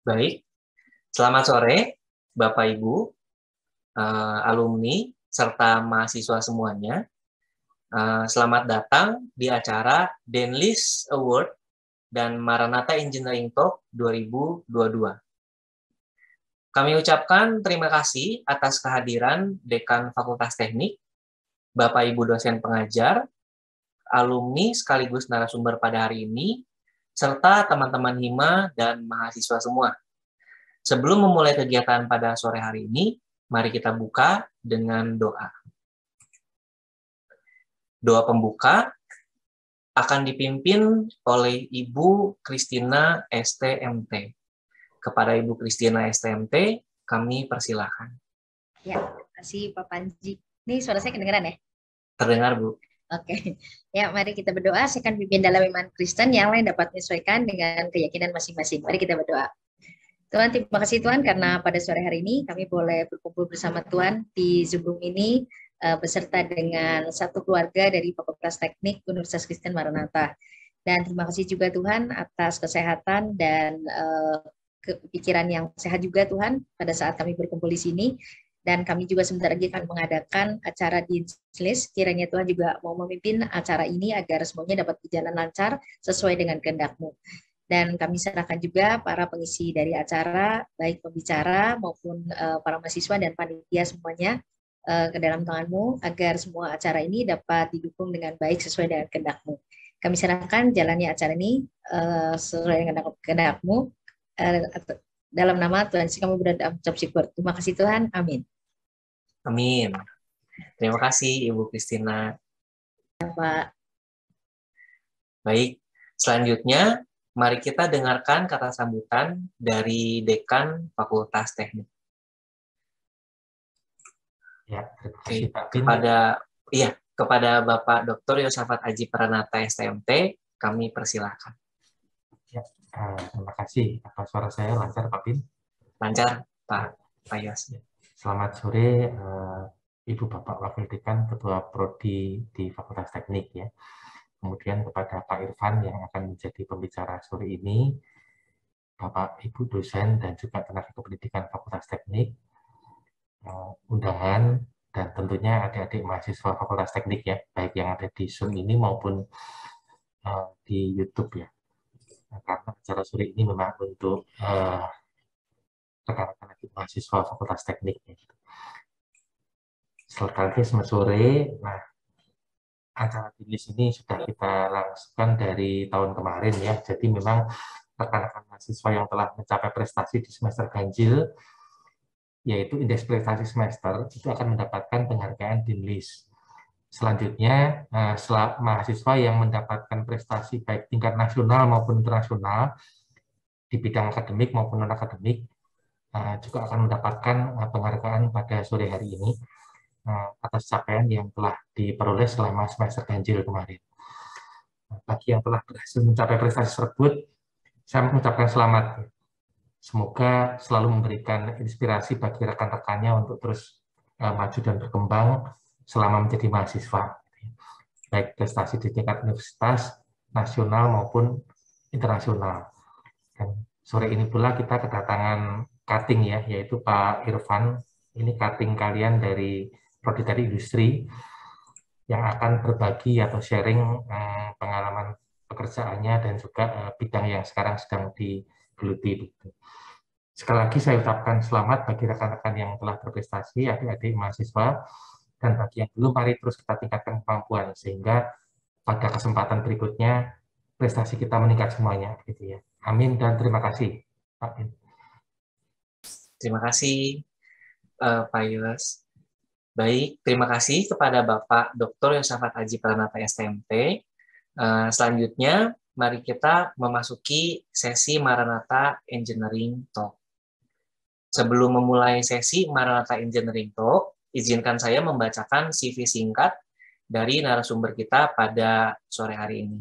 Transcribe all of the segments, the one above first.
Baik, selamat sore Bapak Ibu, alumni, serta mahasiswa semuanya. Selamat datang di acara Denlis Award dan Maranatha Engineering Talk 2022. Kami ucapkan terima kasih atas kehadiran Dekan Fakultas Teknik, Bapak Ibu dosen pengajar, alumni sekaligus narasumber pada hari ini, serta teman-teman hima dan mahasiswa semua. Sebelum memulai kegiatan pada sore hari ini, mari kita buka dengan doa. Doa pembuka akan dipimpin oleh Ibu Christina STMT. Kepada Ibu Christina STMT, kami persilahkan. Ya, terima kasih Pak Panji. Ini suara saya kedengeran ya? Terdengar, Bu. Oke. Ya, mari kita berdoa. Saya akan pimpin dalam iman Kristen yang lain dapat menyesuaikan dengan keyakinan masing-masing. Mari kita berdoa. Tuhan, terima kasih Tuhan karena pada sore hari ini kami boleh berkumpul bersama Tuhan di Zoom ini beserta dengan satu keluarga dari Fakultas Teknik Universitas Kristen Maranatha. Dan terima kasih juga Tuhan atas kesehatan dan pikiran yang sehat juga Tuhan pada saat kami berkumpul di sini. Dan kami juga sebentar lagi akan mengadakan acara di Denlis. Kiranya Tuhan juga mau memimpin acara ini agar semuanya dapat berjalan lancar sesuai dengan kehendak-Mu. Dan kami serahkan juga para pengisi dari acara, baik pembicara maupun para mahasiswa dan panitia semuanya ke dalam tangan-Mu, agar semua acara ini dapat didukung dengan baik sesuai dengan kehendak-Mu. Kami serahkan jalannya acara ini sesuai dengan kehendak-Mu. Dalam nama Tuhan Yesus kami berdoa ucap syukur. Terima kasih Tuhan. Amin. Amin. Terima kasih Ibu Christina. Pak. Baik, selanjutnya mari kita dengarkan kata sambutan dari Dekan Fakultas Teknik. Ya, terima kasih Pak Bin. Kepada Bapak Dr. Yosafat Aji Pranata STMT, kami persilahkan. Ya, terima kasih. Apa suara saya lancar Pak Bin? Lancar Pak Yos. Selamat sore Ibu Bapak Wakil Dekan Ketua Prodi di Fakultas Teknik ya. Kemudian kepada Pak Irfan yang akan menjadi pembicara sore ini, Bapak Ibu dosen dan juga tenaga kependidikan Fakultas Teknik, undangan, dan tentunya adik-adik mahasiswa Fakultas Teknik ya, baik yang ada di Zoom ini maupun di YouTube ya. Karena acara sore ini memang untuk rekan-rekan adik mahasiswa Fakultas Teknik. Ya. Sekali lagi selamat sore. Nah, acara Denlis ini sudah kita langsungkan dari tahun kemarin ya. Jadi memang rekan-rekan mahasiswa yang telah mencapai prestasi di semester ganjil, yaitu indeks prestasi semester, itu akan mendapatkan penghargaan Denlis. Selanjutnya, mahasiswa yang mendapatkan prestasi baik tingkat nasional maupun internasional di bidang akademik maupun non-akademik juga akan mendapatkan penghargaan pada sore hari ini atas capaian yang telah diperoleh selama semester ganjil kemarin. Bagi yang telah berhasil mencapai prestasi tersebut, saya mengucapkan selamat. Semoga selalu memberikan inspirasi bagi rekan-rekannya untuk terus maju dan berkembang selama menjadi mahasiswa. Baik prestasi di tingkat universitas, nasional maupun internasional. Dan sore ini pula kita kedatangan cutting ya, yaitu Pak Irfan. Ini cutting kalian dari Prodi Teknik Industri yang akan berbagi atau sharing pengalaman pekerjaannya dan juga bidang yang sekarang sedang digeluti. Sekali lagi saya ucapkan selamat bagi rekan-rekan yang telah berprestasi, adik-adik mahasiswa, dan bagi yang belum, mari terus kita tingkatkan kemampuan sehingga pada kesempatan berikutnya prestasi kita meningkat semuanya, gitu ya. Amin dan terima kasih, Pak Bin. Terima kasih, Pak Yos. Baik, terima kasih kepada Bapak Dr. Yosafat Aji Pranata STMT. Selanjutnya, mari kita memasuki sesi Maranatha Engineering Talk. Sebelum memulai sesi Maranatha Engineering Talk, izinkan saya membacakan CV singkat dari narasumber kita pada sore hari ini.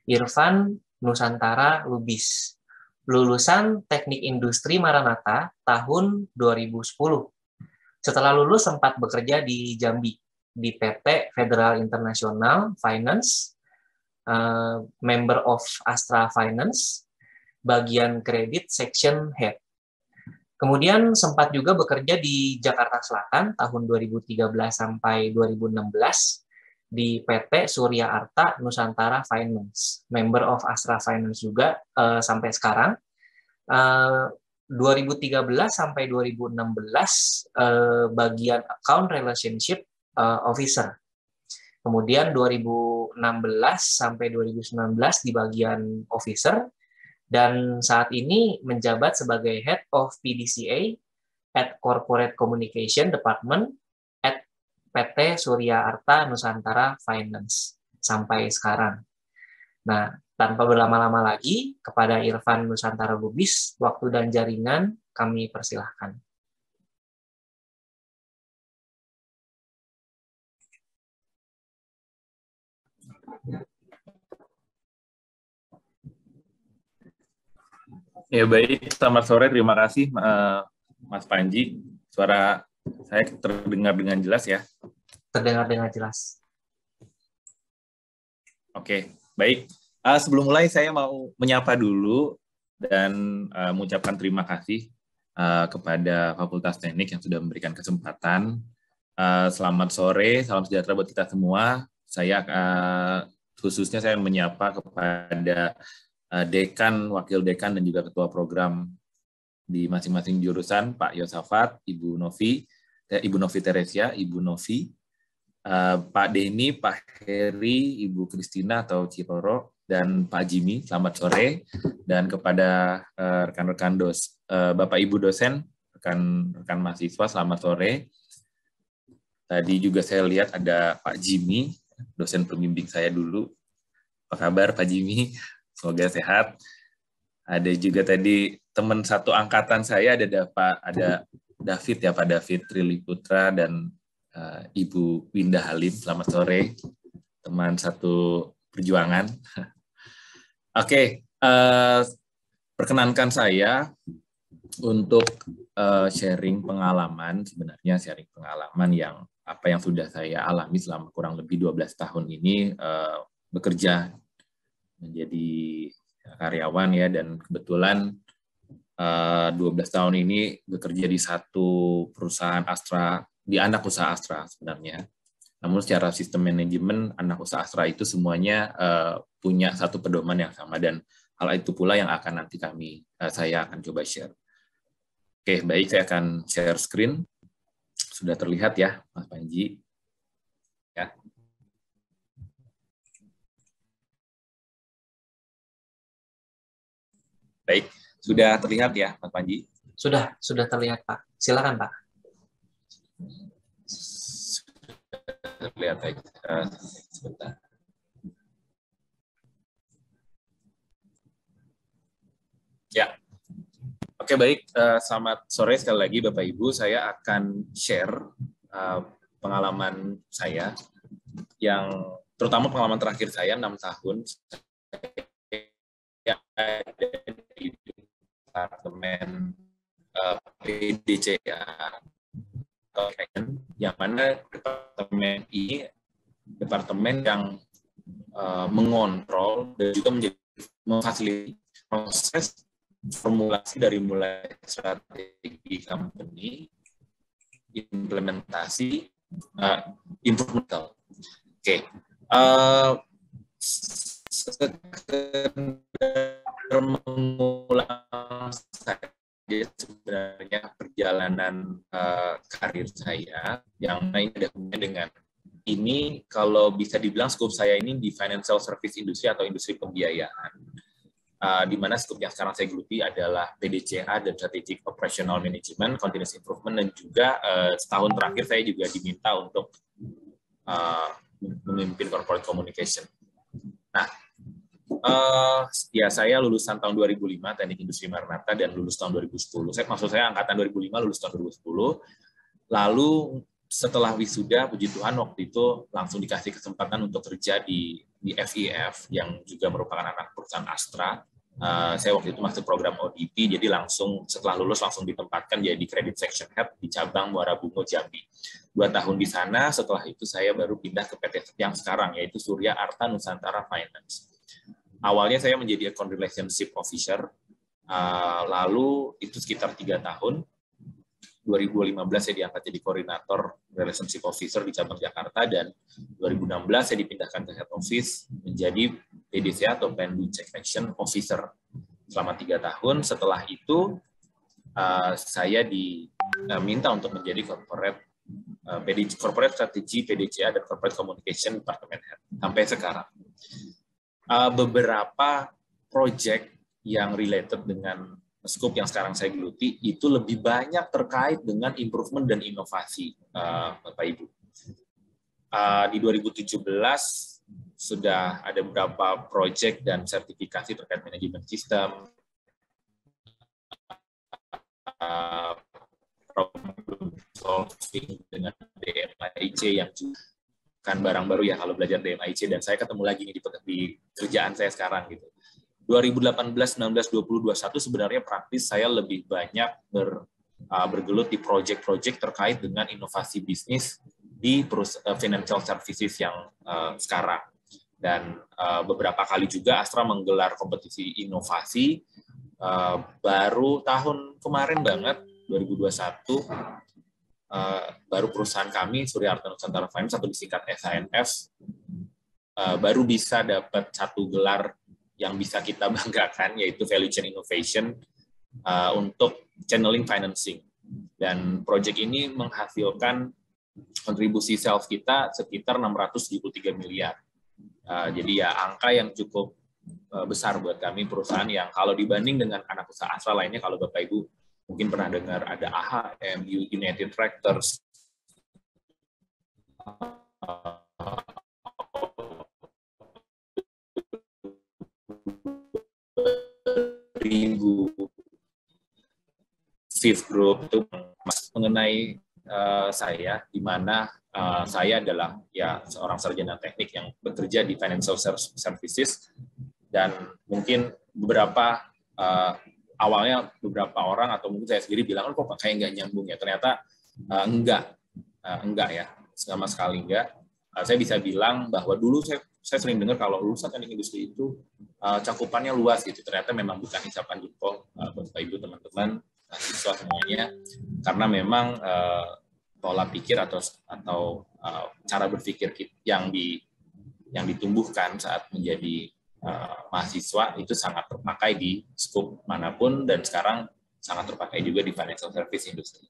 Irfan Nusantara Lubis, lulusan Teknik Industri Maranatha tahun 2010. Setelah lulus sempat bekerja di Jambi, di PT Federal International Finance, member of Astra Finance, bagian kredit section head. Kemudian sempat juga bekerja di Jakarta Selatan tahun 2013 sampai 2016 di PT Surya Arta Nusantara Finance, member of Astra Finance juga sampai sekarang. 2013 sampai 2016 bagian account relationship officer. Kemudian 2016 sampai 2019 di bagian officer. Dan saat ini menjabat sebagai Head of PDCA at Corporate Communication Department at PT Surya Arta Nusantara Finance sampai sekarang. Nah, tanpa berlama-lama lagi, kepada Irfan Nusantara Lubis, waktu dan jaringan kami persilahkan. Ya baik, selamat sore. Terima kasih Mas Panji. Suara saya terdengar dengan jelas ya? Terdengar dengan jelas. Oke, baik. Sebelum mulai saya mau menyapa dulu dan mengucapkan terima kasih kepada Fakultas Teknik yang sudah memberikan kesempatan. Selamat sore, salam sejahtera buat kita semua. Saya khususnya saya menyapa kepada dekan, wakil dekan, dan juga ketua program di masing-masing jurusan, Pak Yosafat, Ibu Novi Teresia, Ibu Novi, Pak Denny, Pak Heri, Ibu Kristina atau Ciroro, dan Pak Jimmy, selamat sore, dan kepada rekan-rekan Bapak Ibu dosen, rekan mahasiswa, selamat sore. Tadi juga saya lihat ada Pak Jimmy, dosen pembimbing saya dulu. Apa kabar Pak Jimmy? Semoga sehat. Ada juga tadi teman satu angkatan saya, ada David ya, Pak David Triliputra, dan Ibu Winda Halim. Selamat sore, teman satu perjuangan. Oke, perkenankan saya untuk sharing pengalaman, sebenarnya sharing pengalaman yang apa yang sudah saya alami selama kurang lebih 12 tahun ini bekerja menjadi karyawan ya, dan kebetulan 12 tahun ini bekerja di satu perusahaan Astra, di anak usaha Astra sebenarnya. Namun secara sistem manajemen anak usaha Astra itu semuanya punya satu pedoman yang sama, dan hal itu pula yang akan nanti saya akan coba share. Oke, baik, saya akan share screen. Sudah terlihat ya, Mas Panji? Ya. Baik, sudah terlihat ya, Mas Panji? Sudah terlihat, Pak. Silakan, Pak. Terlihat, baik. Sebentar. Ya. Oke, baik. Selamat sore sekali lagi, Bapak Ibu. Saya akan share pengalaman saya, yang terutama pengalaman terakhir saya 6 tahun. Yang ada di departemen PDCA, yang mana departemen ini departemen yang mengontrol dan juga memfasilitasi proses formulasi dari mulai strategi company, implementasi, improvement. Oke. Mengulang saja sebenarnya perjalanan karir saya yang ini ada hubungannya dengan ini. Kalau bisa dibilang skop saya ini di financial service industry atau industri pembiayaan, di mana skop yang sekarang saya geluti adalah PDCA dan Strategic Operational Management, Continuous Improvement, dan juga setahun terakhir saya juga diminta untuk memimpin corporate communication. Nah, ya saya lulusan tahun 2005 Teknik Industri Maranatha dan lulus tahun 2010. Maksud saya angkatan 2005 lulus tahun 2010. Lalu setelah wisuda, puji Tuhan waktu itu langsung dikasih kesempatan untuk kerja di FIF yang juga merupakan anak perusahaan Astra. Saya waktu itu masuk program ODP, jadi langsung setelah lulus langsung ditempatkan jadi Credit Section Head di cabang Muara Bungo Jambi. 2 tahun di sana, setelah itu saya baru pindah ke PT yang sekarang, yaitu Surya Arta Nusantara Finance. Awalnya saya menjadi Account Relationship Officer, Lalu itu sekitar 3 tahun. 2015 saya diangkat jadi koordinator relationship officer di cabang Jakarta, dan 2016 saya dipindahkan ke head office menjadi PDCA atau Plan Do Check Action Officer selama 3 tahun. Setelah itu saya diminta untuk menjadi corporate strategy PDCA dan corporate communication department head sampai sekarang. Beberapa project yang related dengan scope yang sekarang saya geluti itu lebih banyak terkait dengan improvement dan inovasi, Bapak Ibu. Di 2017 sudah ada beberapa project dan sertifikasi terkait manajemen sistem, problem solving dengan DMIC yang kan barang baru ya kalau belajar DMIC, dan saya ketemu lagi di kerjaan saya sekarang gitu. 2018, 19, 20, 21 sebenarnya praktis saya lebih banyak bergelut di project-project terkait dengan inovasi bisnis di financial services yang sekarang. Dan beberapa kali juga Astra menggelar kompetisi inovasi. Baru tahun kemarin banget, 2021, baru perusahaan kami, Surya Arta Nusantara Finance atau disingkat SANF, baru bisa dapat 1 gelar yang bisa kita banggakan, yaitu Value Chain Innovation untuk channeling financing. Dan proyek ini menghasilkan kontribusi sales kita sekitar 673 miliar. Jadi ya angka yang cukup besar buat kami, perusahaan yang kalau dibanding dengan anak usaha Astra lainnya, kalau Bapak Ibu mungkin pernah dengar ada AHM, United Tractors, Fifth Group, itu mengenai saya, di mana saya adalah ya seorang sarjana teknik yang bekerja di financial services, dan mungkin beberapa awalnya beberapa orang atau mungkin saya sendiri bilang, kok kayak nggak nyambung ya, ternyata enggak ya, sama sekali enggak. Saya bisa bilang bahwa dulu saya sering dengar kalau lulusan teknik industri itu cakupannya luas gitu. Ternyata memang bukan hisapan jempol, Bapak Ibu, teman-teman, mahasiswa semuanya, karena memang pola pikir atau cara berpikir yang ditumbuhkan saat menjadi mahasiswa itu sangat terpakai di skop manapun, dan sekarang sangat terpakai juga di financial service industry.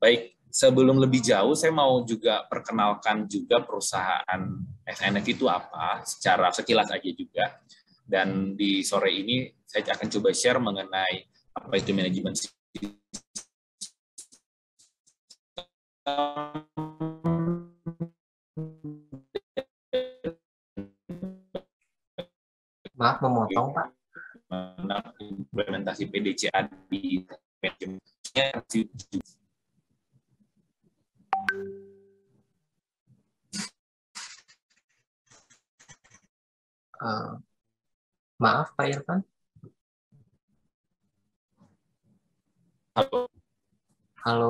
Baik. Sebelum lebih jauh, saya mau juga perkenalkan juga perusahaan SNF itu apa, secara sekilas aja juga. Dan di sore ini saya akan coba share mengenai apa itu manajemen sistem. Maaf memotong, Pak. Implementasi PDCA di manajemennya. Maaf, Pak Irfan. Halo. Halo.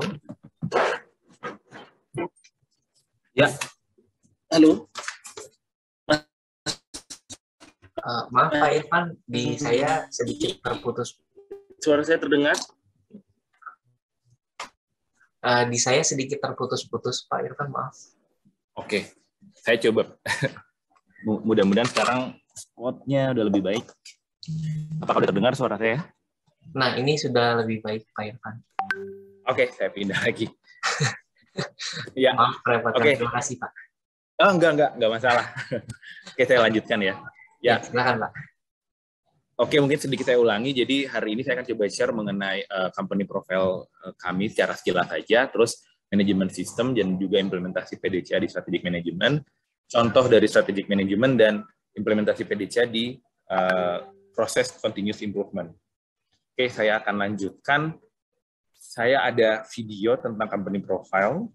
Ya. Halo. Maaf, Pak Irfan, di saya sedikit terputus. Suara saya terdengar? Di saya sedikit terputus-putus, Pak Irfan, maaf. Oke, saya coba. Mudah-mudahan sekarang spotnya udah lebih baik. Apakah udah terdengar suara saya? Nah, ini sudah lebih baik, Pak Irfan. Oke, saya pindah lagi. Ya. Maaf, repot. Oke. Terima kasih, Pak. Oh, enggak masalah. Oke, saya lanjutkan ya. Ya, silakan, Pak. Oke, mungkin sedikit saya ulangi. Jadi hari ini saya akan coba share mengenai company profile kami secara sekilas saja, terus manajemen sistem dan juga implementasi PDCA di strategic management, contoh dari strategic management dan implementasi PDCA di proses continuous improvement. Oke, saya akan lanjutkan. Saya ada video tentang company profile.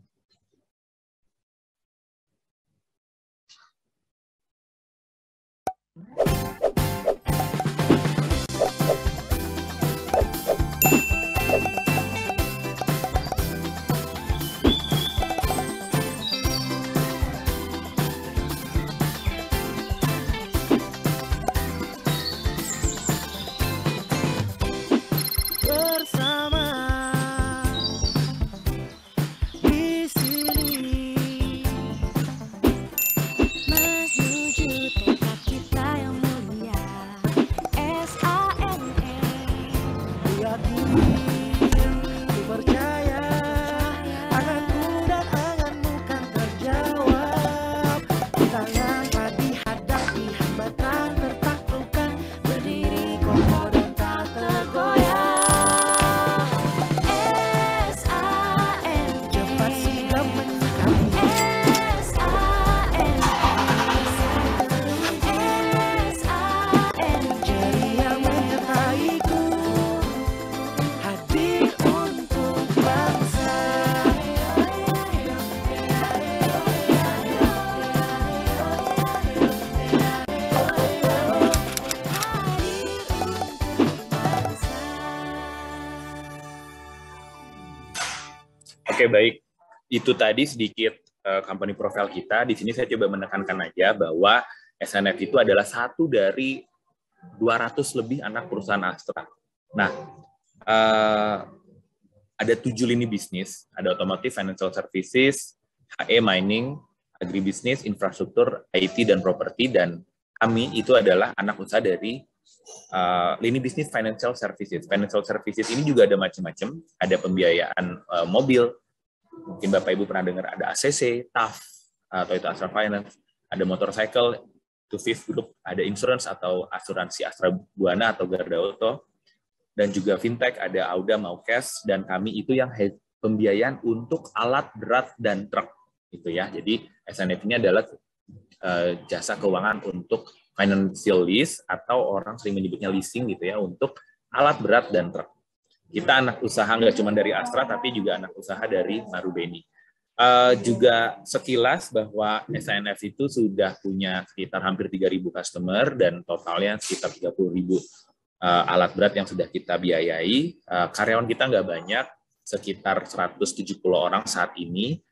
Oke, baik. Itu tadi sedikit company profile kita. Di sini saya coba menekankan aja bahwa SNF itu adalah satu dari 200 lebih anak perusahaan Astra. Nah, ada 7 lini bisnis, ada otomotif, financial services, HE, mining, agribisnis, infrastruktur, IT, dan properti, dan kami itu adalah anak usaha dari lini bisnis financial services. Financial services ini juga ada macam-macam, ada pembiayaan mobil, mungkin Bapak Ibu pernah dengar ada ACC, TAF, atau itu Astra Finance, ada motorcycle, itu Fifth Group, ada insurance atau asuransi Astra Buana atau Garda Auto, dan juga fintech, ada Auda, Maukes, dan kami itu yang pembiayaan untuk alat berat dan truk, gitu ya. Jadi SNF ini adalah jasa keuangan untuk financial lease, atau orang sering menyebutnya leasing gitu ya, untuk alat berat dan truk. Kita anak usaha nggak cuma dari Astra, tapi juga anak usaha dari Marubeni. Juga sekilas bahwa SNF itu sudah punya sekitar hampir 3.000 customer, dan totalnya sekitar 30.000 alat berat yang sudah kita biayai. Karyawan kita nggak banyak, sekitar 170 orang saat ini,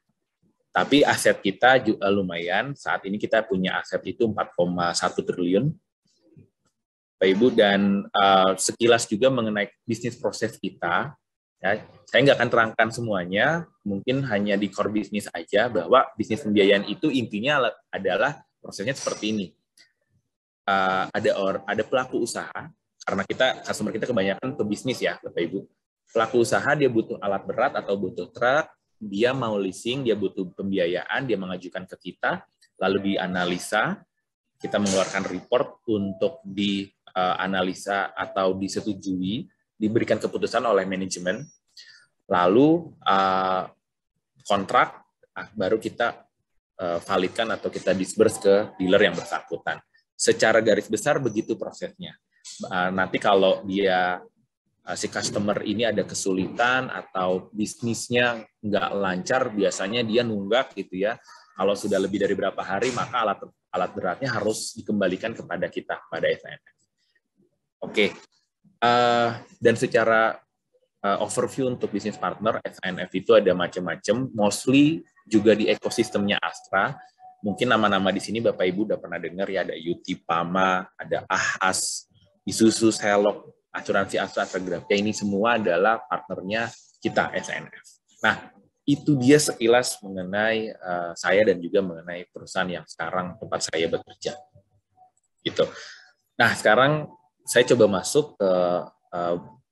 tapi aset kita juga lumayan. Saat ini kita punya aset itu 4,1 triliun, Pak Ibu, dan sekilas juga mengenai bisnis proses kita. Ya, saya nggak akan terangkan semuanya, mungkin hanya di core bisnis aja, bahwa bisnis pembiayaan itu intinya adalah prosesnya seperti ini. Ada pelaku usaha, karena customer kita kebanyakan pebisnis ya, Bapak Ibu. Pelaku usaha dia butuh alat berat atau butuh truk, dia mau leasing, dia butuh pembiayaan, dia mengajukan ke kita, lalu dianalisa, kita mengeluarkan report untuk dianalisa atau disetujui, diberikan keputusan oleh manajemen, lalu kontrak baru kita validkan atau kita disburse ke dealer yang bersangkutan. Secara garis besar begitu prosesnya. Nanti kalau si customer ini ada kesulitan atau bisnisnya nggak lancar, biasanya dia nunggak gitu ya. Kalau sudah lebih dari berapa hari, maka alat beratnya harus dikembalikan kepada kita, pada SNF. Oke. Dan secara overview untuk bisnis partner, SNF itu ada macam-macam, mostly juga di ekosistemnya Astra. Mungkin nama-nama di sini Bapak Ibu udah pernah dengar ya, ada UT Pama, ada Ahas, Isuzu, Selok, asuransi Astra, Astragrafia, ini semua adalah partnernya kita SNF. Nah, itu dia sekilas mengenai saya dan juga mengenai perusahaan yang sekarang tempat saya bekerja. Gitu. Nah, sekarang saya coba masuk ke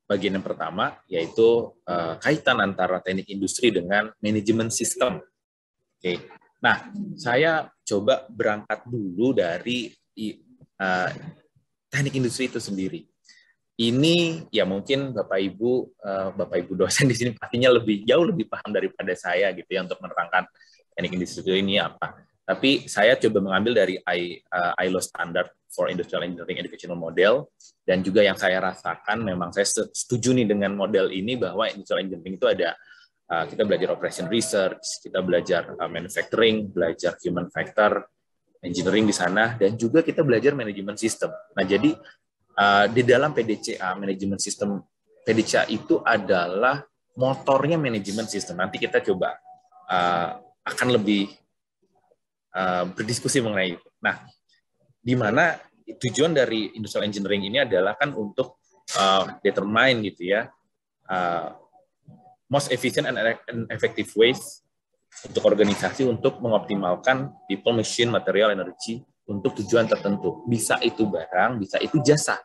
bagian yang pertama, yaitu kaitan antara teknik industri dengan manajemen sistem. Oke. Nah, saya coba berangkat dulu dari teknik industri itu sendiri. Ini ya mungkin Bapak Ibu dosen di sini pastinya jauh lebih paham daripada saya gitu ya untuk menerangkan teknik industri ini apa. Tapi saya coba mengambil dari ILO Standard for Industrial Engineering Educational Model, dan juga yang saya rasakan memang saya setuju nih dengan model ini, bahwa industrial engineering itu ada kita belajar operation research, kita belajar manufacturing, belajar human factor engineering di sana, dan juga kita belajar manajemen sistem. Nah, jadi di dalam PDCA, manajemen sistem PDCA itu adalah motornya manajemen sistem. Nanti kita coba akan lebih berdiskusi mengenai itu. Nah, di mana tujuan dari industrial engineering ini adalah kan untuk determine gitu ya, most efficient and effective ways untuk organisasi untuk mengoptimalkan people, machine, material, energy untuk tujuan tertentu. Bisa itu barang, bisa itu jasa,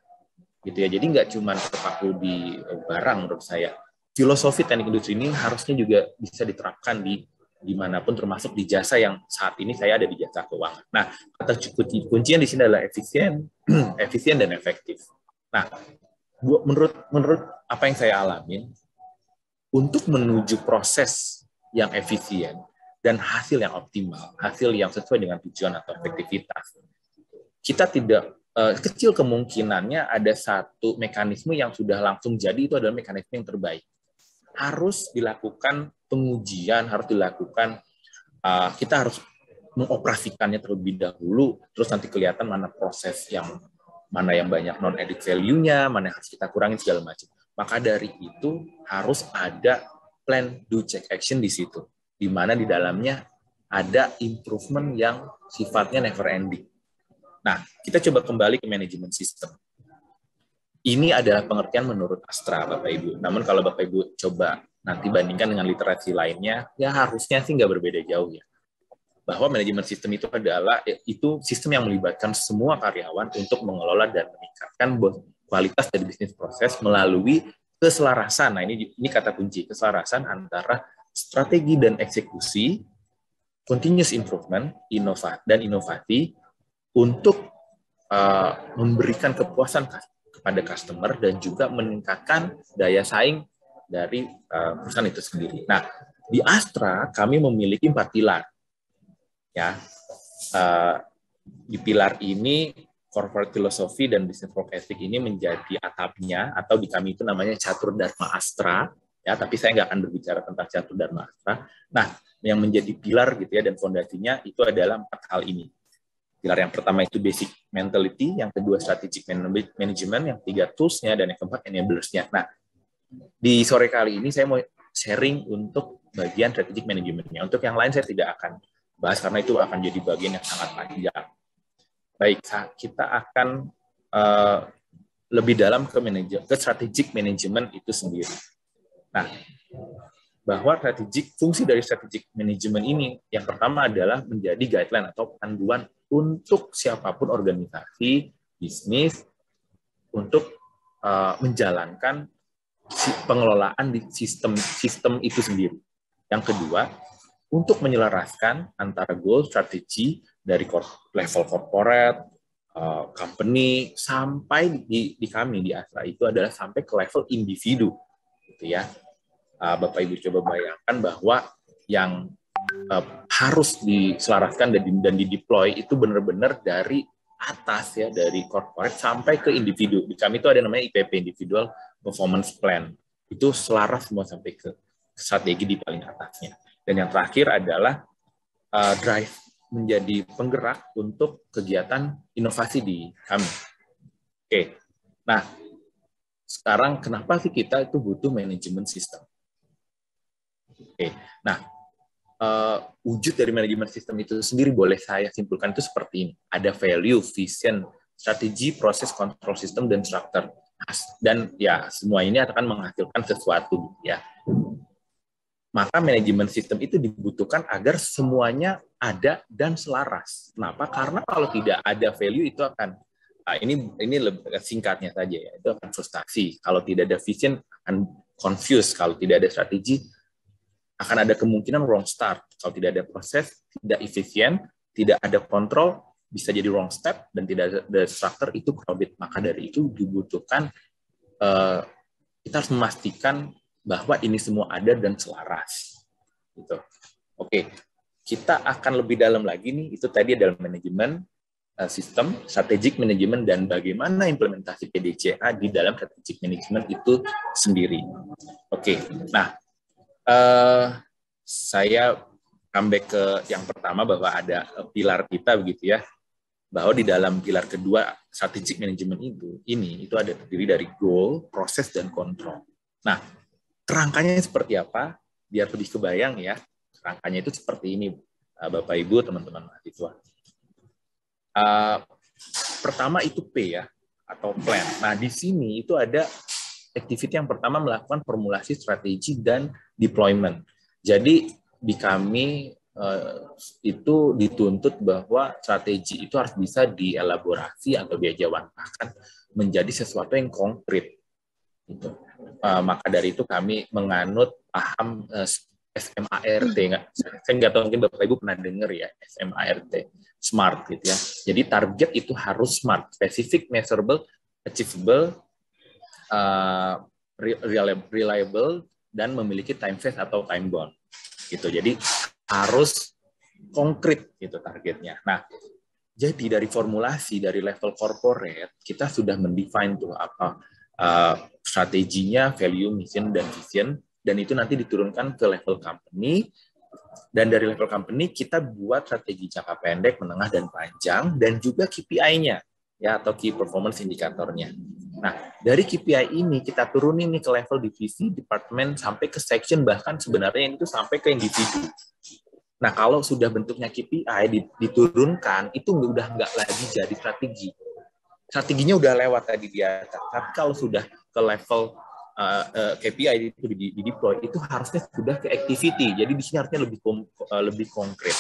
gitu ya. Jadi nggak cuma terpaku di barang menurut saya. Filosofi teknik industri ini harusnya juga bisa diterapkan di dimanapun, termasuk di jasa yang saat ini saya ada di jasa keuangan. Nah, kata kuncinya di sini adalah efisien dan efektif. Nah, menurut apa yang saya alamin, untuk menuju proses yang efisien dan hasil yang optimal, hasil yang sesuai dengan tujuan atau efektivitas, kita tidak kecil kemungkinannya ada satu mekanisme yang sudah langsung jadi itu adalah mekanisme yang terbaik. Harus dilakukan pengujian, harus dilakukan, kita harus mengoperasikannya terlebih dahulu, terus nanti kelihatan mana proses mana yang banyak non-edit value-nya, mana yang harus kita kurangin segala macam. Maka dari itu harus ada plan, do, check, action di situ, di mana di dalamnya ada improvement yang sifatnya never ending. Nah, kita coba kembali ke manajemen sistem. Ini adalah pengertian menurut Astra, Bapak Ibu. Namun kalau Bapak Ibu coba nanti bandingkan dengan literasi lainnya, ya harusnya sih nggak berbeda jauh ya. Bahwa manajemen sistem itu adalah sistem yang melibatkan semua karyawan untuk mengelola dan meningkatkan kualitas dari bisnis proses melalui keselarasan. Nah, ini kata kunci, keselarasan antara strategi dan eksekusi, continuous improvement, inovasi untuk memberikan kepuasan kepada customer dan juga meningkatkan daya saing dari perusahaan itu sendiri. Nah, di Astra kami memiliki 4 pilar. Ya, di pilar ini corporate philosophy dan business work ethic ini menjadi atapnya, atau di kami itu namanya Catur Dharma Astra. Ya, tapi saya nggak akan berbicara tentang Catur Dharma Astra. Nah, yang menjadi pilar gitu ya dan fondasinya itu adalah 4 hal ini. Pilar yang pertama itu basic mentality, yang kedua strategic management, yang ketiga tools-nya, dan yang keempat enablers-nya. Nah, di sore kali ini saya mau sharing untuk bagian strategic management-nya. Untuk yang lain saya tidak akan bahas karena itu akan jadi bagian yang sangat panjang. Baik, kita akan lebih dalam ke strategic management itu sendiri. Nah, bahwa fungsi dari strategic management ini yang pertama adalah menjadi guideline atau panduan untuk siapapun organisasi bisnis untuk menjalankan pengelolaan di sistem itu sendiri. Yang kedua, untuk menyelaraskan antara goal strategi dari level corporate, company, sampai di kami di Astra itu adalah sampai ke level individu, gitu ya. Bapak Ibu coba bayangkan bahwa yang harus diselaraskan dan dideploy itu benar-benar dari atas ya, dari corporate sampai ke individu. Di kami itu ada namanya IPP, Individual Performance Plan. Itu selaras semua sampai ke strategi di paling atasnya. Dan yang terakhir adalah drive menjadi penggerak untuk kegiatan inovasi di kami. Oke, nah sekarang kenapa sih kita itu butuh manajemen sistem? Oke, nah wujud dari manajemen sistem itu sendiri boleh saya simpulkan itu seperti ini. Ada value, vision, strategi, proses, kontrol sistem, dan struktur. Dan ya semua ini akan menghasilkan sesuatu ya. Maka manajemen sistem itu dibutuhkan agar semuanya ada dan selaras. Kenapa? Karena kalau tidak ada value itu akan ini lebih singkatnya saja ya, itu akan frustasi. Kalau tidak ada vision akan confuse. Kalau tidak ada strategi akan ada kemungkinan wrong start. Kalau tidak ada proses, tidak efisien, tidak ada kontrol, bisa jadi wrong step, dan tidak ada struktur, itu crowded. Maka dari itu dibutuhkan kita harus memastikan bahwa ini semua ada dan selaras. Gitu. Oke, kita akan lebih dalam lagi nih, itu tadi adalah manajemen sistem, strategic management, dan bagaimana implementasi PDCA di dalam strategic management itu sendiri. Oke, nah saya comeback ke yang pertama bahwa ada pilar kita begitu ya, bahwa di dalam pilar kedua strategic management itu ada terdiri dari goal, proses, dan kontrol. Nah, kerangkanya seperti apa? Biar lebih kebayang ya, kerangkanya itu seperti ini, Bapak Ibu, teman-teman mahasiswa. Pertama itu P ya, atau plan. Nah, di sini itu ada activity yang pertama melakukan formulasi strategi dan deployment. Jadi di kami itu dituntut bahwa strategi itu harus bisa dielaborasi atau diajawantahkan menjadi sesuatu yang konkret. Gitu. Maka dari itu kami menganut paham SMART. Saya nggak tahu mungkin Bapak Ibu pernah dengar ya SMART, SMART gitu ya. Jadi target itu harus SMART, specific, measurable, achievable, reliable, dan memiliki time phase atau time bound. Gitu. Jadi harus konkret gitu targetnya. Nah, jadi dari formulasi dari level corporate kita sudah mendefine tuh apa strateginya, value, mission, dan vision, dan itu nanti diturunkan ke level company, dan dari level company kita buat strategi jangka pendek, menengah, dan panjang, dan juga KPI-nya ya, atau key performance indicator-nya. Nah, dari KPI ini kita turunin nih ke level divisi, departemen, sampai ke section, bahkan sebenarnya itu sampai ke individu. Nah, kalau sudah bentuknya KPI diturunkan, itu udah nggak lagi jadi strategi. Strateginya udah lewat tadi di atas. Tapi kalau sudah ke level KPI itu di deploy, itu harusnya sudah ke activity. Jadi di sini harusnya lebih konkret.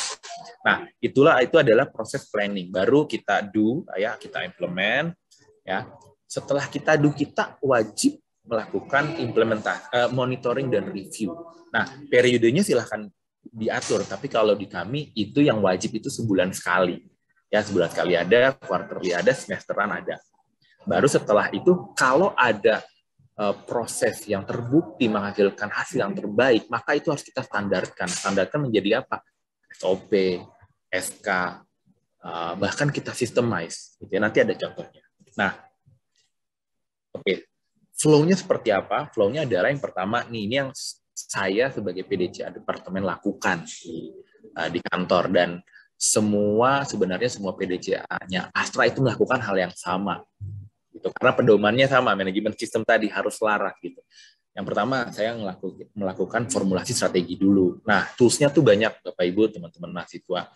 Nah, itu adalah proses planning. Baru kita do, ya, kita implement, ya. Setelah kita do, kita wajib melakukan implementasi, monitoring dan review. Nah, periodenya silahkan diatur, tapi kalau di kami itu yang wajib itu sebulan sekali. Ya, sebulan sekali ada, quarterly ada, semesteran ada. Baru setelah itu, kalau ada proses yang terbukti menghasilkan hasil yang terbaik, maka itu harus kita standarkan. Standarkan menjadi apa? SOP, SK, bahkan kita systemize. Gitu ya. Nanti ada contohnya. Nah, oke. Flow-nya seperti apa? Flow-nya adalah yang pertama, ini yang saya sebagai PDCA Departemen lakukan di kantor. Dan sebenarnya semua PDCA-nya Astra itu melakukan hal yang sama. Gitu. Karena pedomannya sama, manajemen sistem tadi harus laras gitu. Yang pertama, saya melakukan formulasi strategi dulu. Nah, tools-nya tuh banyak, Bapak Ibu, teman-teman mahasiswa.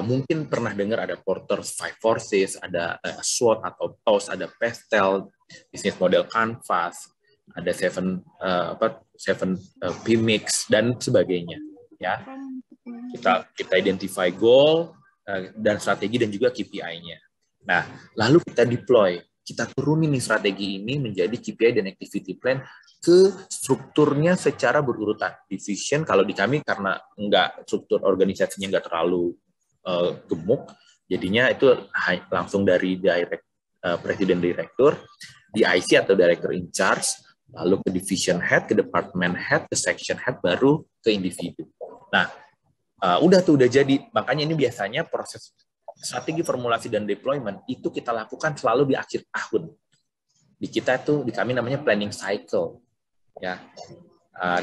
Mungkin pernah dengar ada Porter's Five Forces, ada SWOT atau TOS, ada Pastel, Business Model Canvas, ada Seven PMix, dan sebagainya. Ya, kita identify goal dan strategi dan juga KPI-nya. Nah, lalu kita deploy. Kita turunin nih strategi ini menjadi KPI dan activity plan ke strukturnya secara berurutan. Division, kalau di kami karena struktur organisasinya nggak terlalu gemuk, jadinya itu langsung dari presiden direktur, DIC atau director in charge, lalu ke division head, ke department head, ke section head, baru ke individu. Nah, udah jadi. Makanya ini biasanya proses strategi formulasi dan deployment itu kita lakukan selalu di akhir tahun. Di kami namanya planning cycle. Ya,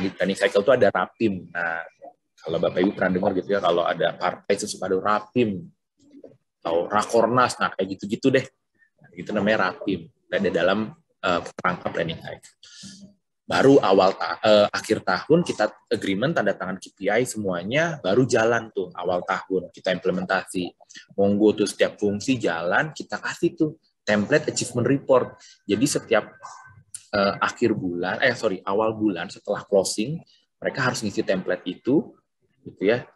di planning cycle itu ada rapim. Nah, kalau Bapak Ibu pernah dengar gitu ya, kalau ada partai itu suka ada rapim atau rakornas, nah kayak gitu-gitu deh. Nah, itu namanya rapim. Ada dalam perangkat planning cycle. Baru akhir tahun kita agreement, tanda tangan KPI semuanya, baru jalan tuh awal tahun kita implementasi. Monggo tuh setiap fungsi jalan, kita kasih tuh template achievement report. Jadi setiap awal bulan setelah closing, mereka harus ngisi template itu, gitu ya.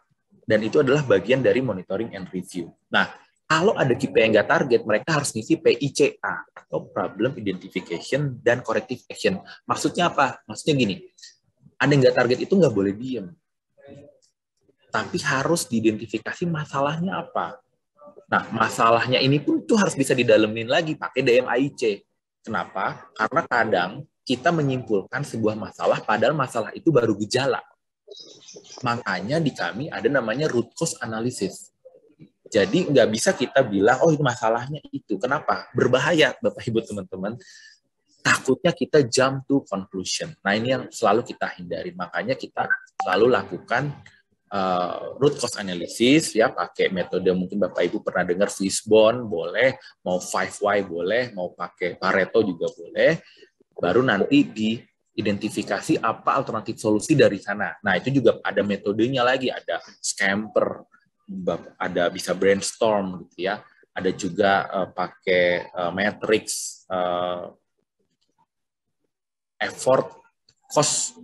Dan itu adalah bagian dari monitoring and review. Nah, kalau ada KPI yang nggak target, mereka harus ngisi PICA atau Problem Identification dan Corrective Action. Maksudnya apa? Maksudnya gini, ada yang nggak target itu nggak boleh diem. Tapi harus diidentifikasi masalahnya apa. Nah, masalahnya ini pun tuh harus bisa didalemin lagi pakai DMAIC. Kenapa? Karena kadang kita menyimpulkan sebuah masalah, padahal masalah itu baru gejala. Makanya di kami ada namanya root cause analysis. Jadi nggak bisa kita bilang, oh itu masalahnya itu. Kenapa? Berbahaya, Bapak Ibu teman-teman. Takutnya kita jump to conclusion. Nah ini yang selalu kita hindari. Makanya kita selalu lakukan root cause analysis, ya pakai metode, mungkin Bapak Ibu pernah dengar Fishbone, boleh, mau 5Y boleh, mau pakai Pareto juga boleh. Baru nanti diidentifikasi apa alternatif solusi dari sana. Nah itu juga ada metodenya lagi, ada Scamper, ada bisa brainstorm gitu ya, ada juga pakai matrix effort cost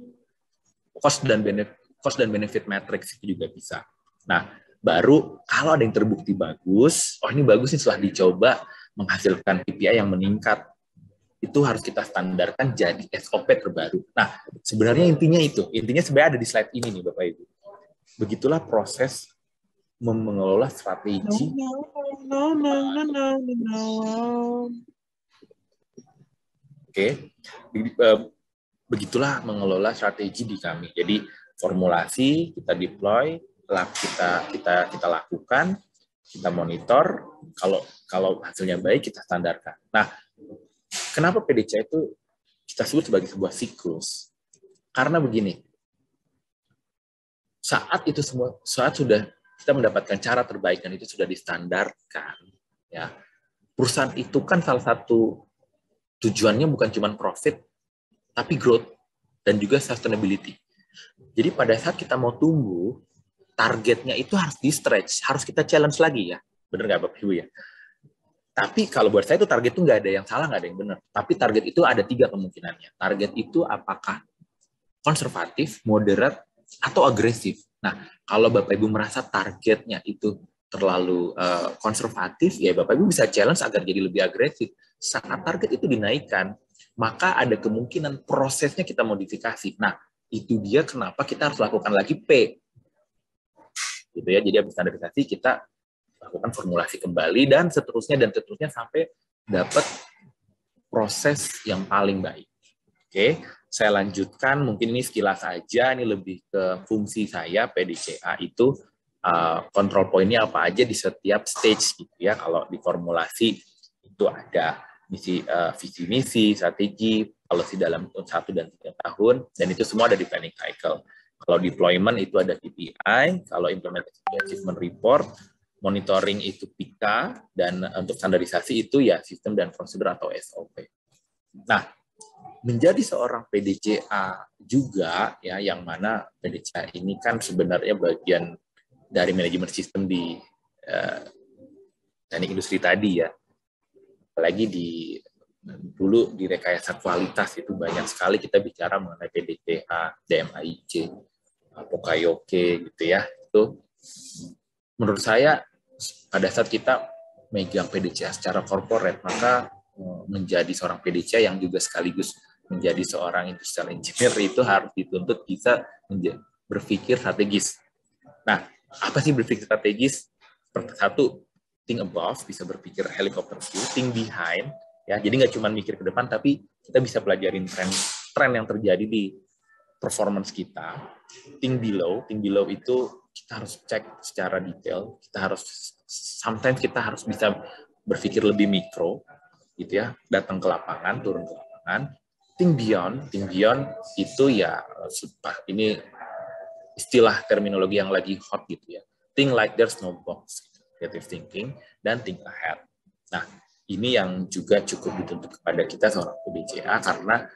dan benefit matrix itu juga bisa. Nah, baru kalau ada yang terbukti bagus, oh ini bagus nih setelah dicoba menghasilkan KPI yang meningkat, itu harus kita standarkan jadi SOP terbaru. Nah, sebenarnya intinya sebenarnya ada di slide ini nih Bapak Ibu. Begitulah proses mengelola strategi. Oke, begitulah mengelola strategi di kami. Jadi formulasi, kita deploy, kita lakukan, kita monitor. Kalau hasilnya baik, kita standarkan. Nah, kenapa PDCA itu kita sebut sebagai sebuah siklus? Karena begini, saat sudah kita mendapatkan cara terbaik dan itu sudah distandarkan, ya perusahaan itu kan salah satu tujuannya bukan cuma profit, tapi growth dan juga sustainability. Jadi pada saat kita mau tumbuh, targetnya itu harus di-stretch, harus kita challenge lagi ya. Bener nggak Bapak Ibu ya? Tapi kalau buat saya itu target itu nggak ada yang salah, nggak ada yang benar. Tapi target itu ada 3 kemungkinannya. Target itu apakah konservatif, moderat, atau agresif. Nah, kalau Bapak Ibu merasa targetnya itu terlalu konservatif, ya Bapak Ibu bisa challenge agar jadi lebih agresif. Saat target itu dinaikkan, maka ada kemungkinan prosesnya kita modifikasi. Nah, itu dia kenapa kita harus lakukan lagi P. Gitu ya. Jadi habis standarisasi kita lakukan formulasi kembali dan seterusnya sampai dapat proses yang paling baik. Oke, saya lanjutkan, mungkin ini sekilas saja, ini lebih ke fungsi saya. PDCA itu kontrol poinnya apa aja di setiap stage gitu ya. Kalau di formulasi itu ada visi misi, strategi, policy dalam 1 dan 3 tahun, dan itu semua ada di planning cycle. Kalau deployment itu ada KPI, kalau implementation achievement report, monitoring itu PK, dan untuk standarisasi itu ya sistem dan prosedur atau SOP. Nah, menjadi seorang PDCA juga ya, yang mana PDCA ini kan sebenarnya bagian dari manajemen sistem di teknik industri tadi ya. Apalagi dulu di rekayasa kualitas itu banyak sekali kita bicara mengenai PDCA, DMAIC, POKAYOKE gitu ya. Itu menurut saya pada saat kita megang PDCA secara corporate, maka menjadi seorang PDCA yang juga sekaligus menjadi seorang industrial engineer itu harus dituntut bisa berpikir strategis. Nah, apa sih berpikir strategis? Satu, think above, bisa berpikir helicopter view, think behind, ya. Jadi nggak cuma mikir ke depan, tapi kita bisa pelajarin tren yang terjadi di performance kita. Think below itu kita harus cek secara detail, sometimes kita harus bisa berpikir lebih mikro, gitu ya, datang ke lapangan, turun ke lapangan. Think beyond itu ya, ini istilah terminologi yang lagi hot gitu ya. Think like there's no box, creative thinking, dan think ahead. Nah, ini yang juga cukup dituntut kepada kita seorang PDCA, karena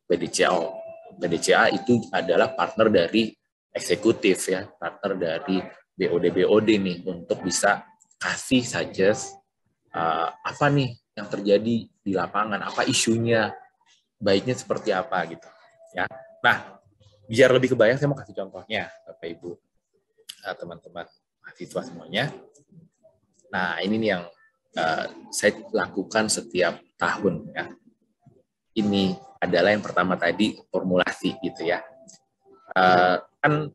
PDCA itu adalah partner dari eksekutif ya, partner dari BOD nih, untuk bisa kasih suggest apa nih yang terjadi di lapangan, apa isunya, baiknya seperti apa gitu ya. Nah, biar lebih kebayang, saya mau kasih contohnya Bapak Ibu, teman-teman mahasiswa semuanya. Nah, ini nih yang saya lakukan setiap tahun ya. Ini adalah yang pertama tadi, formulasi gitu ya. Kan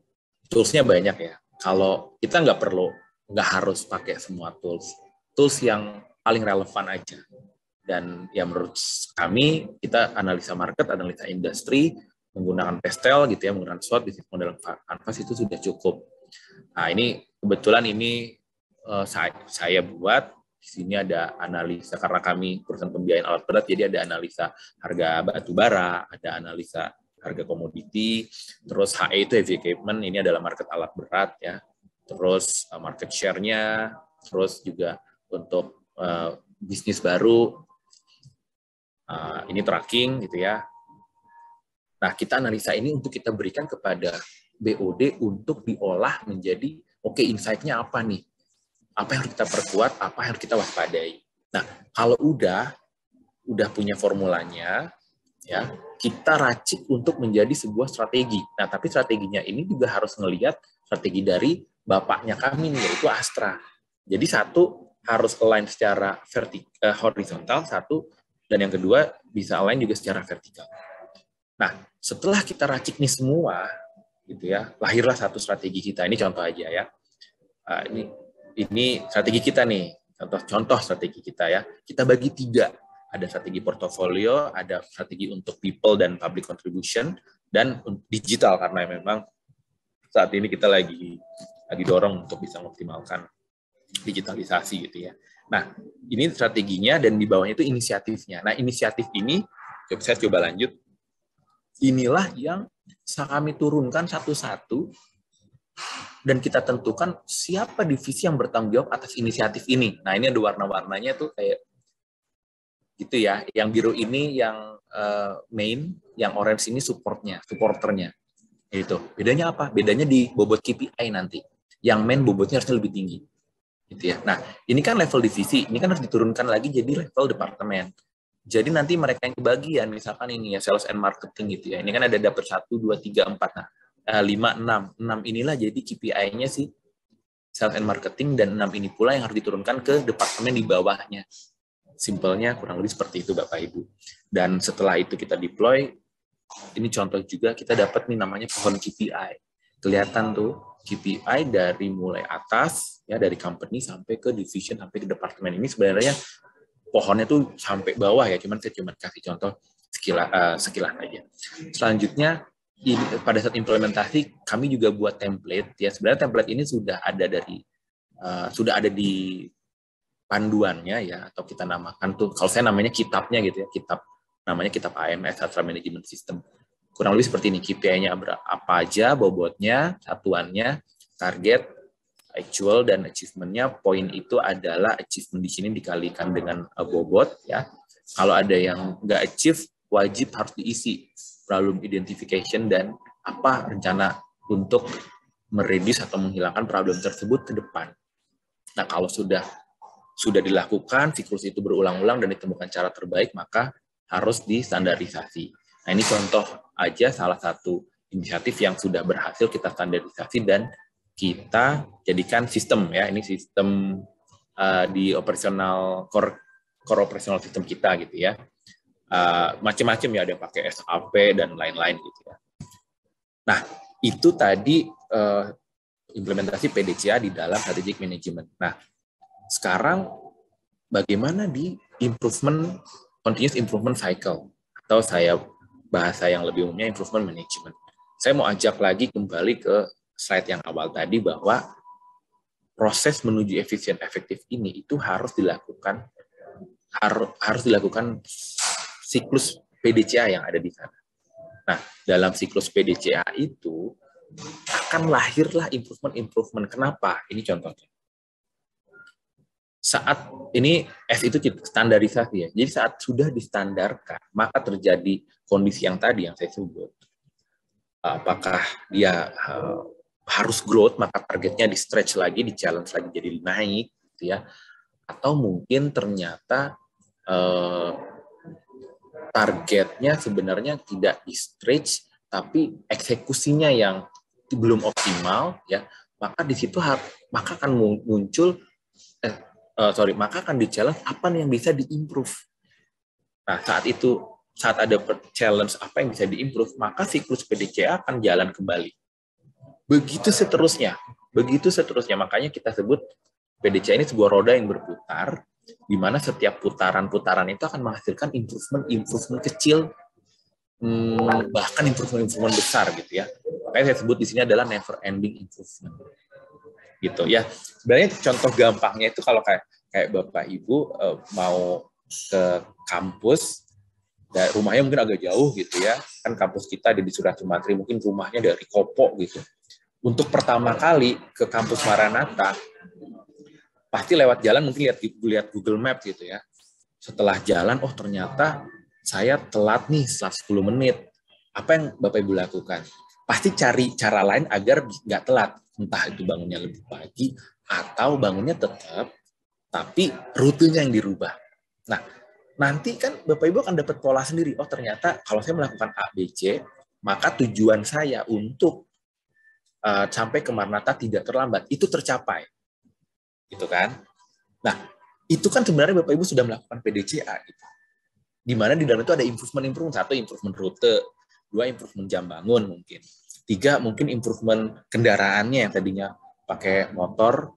tools-nya banyak ya. Kalau kita nggak harus pakai semua tools yang paling relevan aja. Dan ya menurut kami, kita analisa market, analisa industri, menggunakan Pestel gitu ya, menggunakan SWOT, bisnis model Canvas itu sudah cukup. Nah, ini kebetulan ini saya buat. Di sini ada analisa, karena kami perusahaan pembiayaan alat berat, jadi ada analisa harga batu bara, ada analisa harga komoditi, terus HE itu heavy equipment, ini adalah market alat berat ya, terus market share-nya, terus juga untuk bisnis baru, ini tracking gitu ya. Nah, kita analisa ini untuk kita berikan kepada BOD untuk diolah menjadi, oke, insight-nya apa nih? Apa yang harus kita perkuat, apa yang harus kita waspadai. Nah, kalau udah punya formulanya, ya, kita racik untuk menjadi sebuah strategi. Nah, tapi strateginya ini juga harus ngelihat strategi dari bapaknya kami nih, yaitu Astra. Jadi satu harus align secara horizontal, satu, dan yang kedua bisa align juga secara vertikal. Nah, setelah kita racik nih semua, gitu ya, lahirlah satu strategi kita. Ini contoh aja ya. Ini strategi kita nih, contoh strategi kita ya. Kita bagi 3. Ada strategi portofolio, ada strategi untuk people dan public contribution, dan digital, karena memang saat ini kita lagi dorong untuk bisa mengoptimalkan digitalisasi gitu ya. Nah, ini strateginya, dan di bawahnya itu inisiatifnya. Nah, inisiatif ini, saya coba lanjut. Inilah yang kami turunkan satu-satu, dan kita tentukan siapa divisi yang bertanggung jawab atas inisiatif ini. Nah, ini ada warna-warnanya tuh kayak gitu ya. Yang biru ini yang main, yang orange ini supporternya. Gitu. Bedanya apa? Bedanya di bobot KPI nanti. Yang main bobotnya harusnya lebih tinggi. Gitu ya. Nah, ini kan level divisi, ini kan harus diturunkan lagi jadi level departemen. Jadi nanti mereka yang kebagian, misalkan ini ya sales and marketing gitu ya. Ini kan ada dapat 1, 2, 3, 4. Nah, 5, 6. 6 inilah jadi KPI-nya sih sales and marketing, dan 6 ini pula yang harus diturunkan ke departemen di bawahnya. Simpelnya kurang lebih seperti itu Bapak Ibu. Dan setelah itu kita deploy, ini contoh juga kita dapat nih namanya pohon KPI. Kelihatan tuh KPI dari mulai atas ya, dari company sampai ke division sampai ke departemen. Ini sebenarnya pohonnya tuh sampai bawah ya, cuman saya kasih contoh sekilas aja. Selanjutnya pada saat implementasi kami juga buat template ya. Sebenarnya template ini sudah ada di panduannya ya, atau kita namakan tuh, kalau saya namanya kitabnya gitu ya, namanya kitab AMS, Astra Management System. Kurang lebih seperti ini, KPI-nya apa aja, bobotnya, satuannya, target, actual, dan achievement-nya. Poin itu adalah achievement di sini dikalikan dengan bobot ya. Kalau ada yang nggak achieve, wajib harus diisi problem identification dan apa rencana untuk mereduce atau menghilangkan problem tersebut ke depan. Nah, kalau sudah dilakukan, siklus itu berulang-ulang dan ditemukan cara terbaik, maka harus distandarisasi. Nah, ini contoh aja salah satu inisiatif yang sudah berhasil kita standarisasi dan kita jadikan sistem ya. Ini sistem di operasional core operational system kita gitu ya. Macam-macam ya, ada yang pakai SAP dan lain-lain gitu ya. Nah, itu tadi implementasi PDCA di dalam strategic management. Nah, sekarang bagaimana di continuous improvement cycle, atau bahasa yang lebih umumnya improvement management. Saya mau ajak lagi kembali ke slide yang awal tadi, bahwa proses menuju efisien efektif ini itu harus dilakukan siklus PDCA yang ada di sana. Nah, dalam siklus PDCA itu akan lahirlah improvement. Kenapa? Ini contohnya. Saat ini S itu standarisasi ya. Jadi saat sudah distandarkan, maka terjadi kondisi yang tadi yang saya sebut. Apakah dia harus growth, maka targetnya di stretch lagi, di challenge lagi jadi naik, gitu ya. Atau mungkin ternyata targetnya sebenarnya tidak di stretch, tapi eksekusinya yang belum optimal, ya. Maka di situ maka akan muncul maka akan di-challenge apa yang bisa di-improve. Nah, saat ada challenge apa yang bisa di-improve, maka siklus PDCA akan jalan kembali. Begitu seterusnya. Makanya kita sebut PDCA ini sebuah roda yang berputar, di mana setiap putaran-putaran itu akan menghasilkan improvement kecil, bahkan improvement besar gitu ya. Makanya saya sebut di sini adalah never ending improvement. Gitu ya. Sebenarnya contoh gampangnya itu kalau kayak Bapak Ibu mau ke kampus, dan rumahnya mungkin agak jauh gitu ya. Kan kampus kita ada di Surah Sumatri, mungkin rumahnya dari Kopo gitu. Untuk pertama kali ke kampus Maranatha, pasti lewat jalan mungkin lihat Google Map gitu ya. Setelah jalan, oh ternyata saya telat nih setelah 10 menit. Apa yang Bapak Ibu lakukan? Pasti cari cara lain agar nggak telat. Entah itu bangunnya lebih pagi, atau bangunnya tetap, tapi rutenya yang dirubah. Nah, nanti kan Bapak Ibu akan dapat pola sendiri. Oh ternyata kalau saya melakukan A, B, C, maka tujuan saya untuk sampai ke Maranatha tidak terlambat, itu tercapai. Gitu kan? Nah, itu kan sebenarnya Bapak Ibu sudah melakukan PDCA. Gitu. Di mana di dalam itu ada improvement. 1, improvement rute. 2, improvement jam bangun mungkin. 3, mungkin improvement kendaraannya yang tadinya pakai motor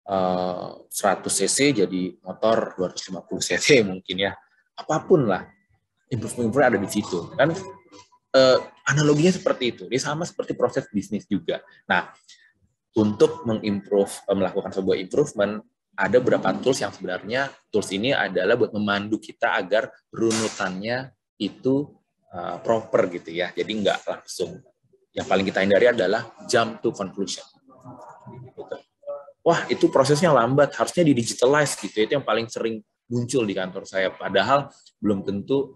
100 cc jadi motor 250 cc mungkin ya. Apapun lah. Improvement ada di situ. Kan analoginya seperti itu. Ini sama seperti proses bisnis juga. Nah, untuk melakukan sebuah improvement, ada beberapa tools yang sebenarnya tools ini adalah buat memandu kita agar runutannya itu proper gitu ya. Jadi nggak langsung. Yang paling kita hindari adalah jump to conclusion. Gitu. Wah, itu prosesnya lambat, harusnya di-digitalize gitu. Itu yang paling sering muncul di kantor saya, padahal belum tentu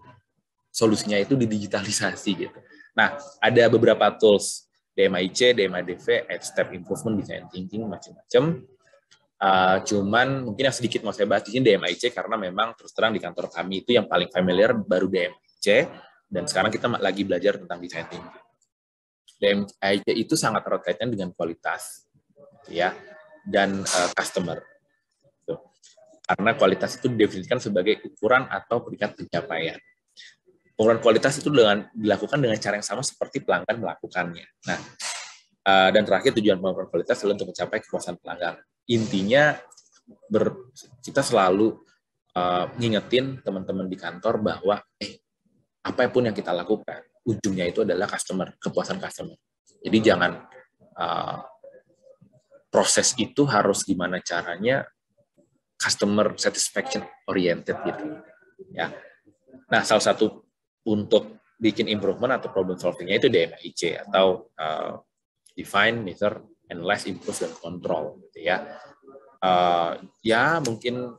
solusinya itu didigitalisasi gitu. Nah, ada beberapa tools, DMIC, DMIDV, 8-step improvement, design thinking, macam-macam. Cuman mungkin yang sedikit mau saya bahas di sini DMIC, karena memang terus terang di kantor kami itu yang paling familiar baru DMIC, dan sekarang kita lagi belajar tentang design thinking. DMIC itu sangat erat kaitan dengan kualitas, ya, dan customer. Tuh. Karena kualitas itu didefinisikan sebagai ukuran atau peringkat pencapaian. Pengukuran kualitas itu dilakukan dengan cara yang sama seperti pelanggan melakukannya. Nah, dan terakhir tujuan pengukuran kualitas adalah untuk mencapai kepuasan pelanggan. Intinya kita selalu ngingetin teman-teman di kantor bahwa apapun yang kita lakukan, ujungnya itu adalah customer, kepuasan customer. Jadi jangan proses itu harus gimana caranya customer satisfaction oriented gitu. Ya. Nah, salah satu untuk bikin improvement atau problem solving-nya itu DMIC atau define, measure, analyze, improve, dan control gitu ya. Ya mungkin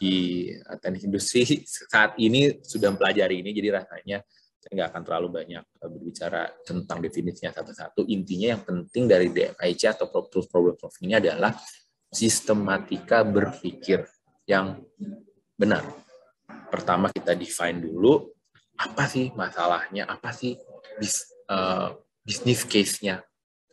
di teknik industri saat ini sudah mempelajari ini, jadi rasanya saya nggak akan terlalu banyak berbicara tentang definisinya satu-satu. Intinya yang penting dari DMIC atau problem solving-nya adalah sistematika berpikir yang benar. Pertama kita define dulu, apa sih masalahnya, apa sih business case-nya,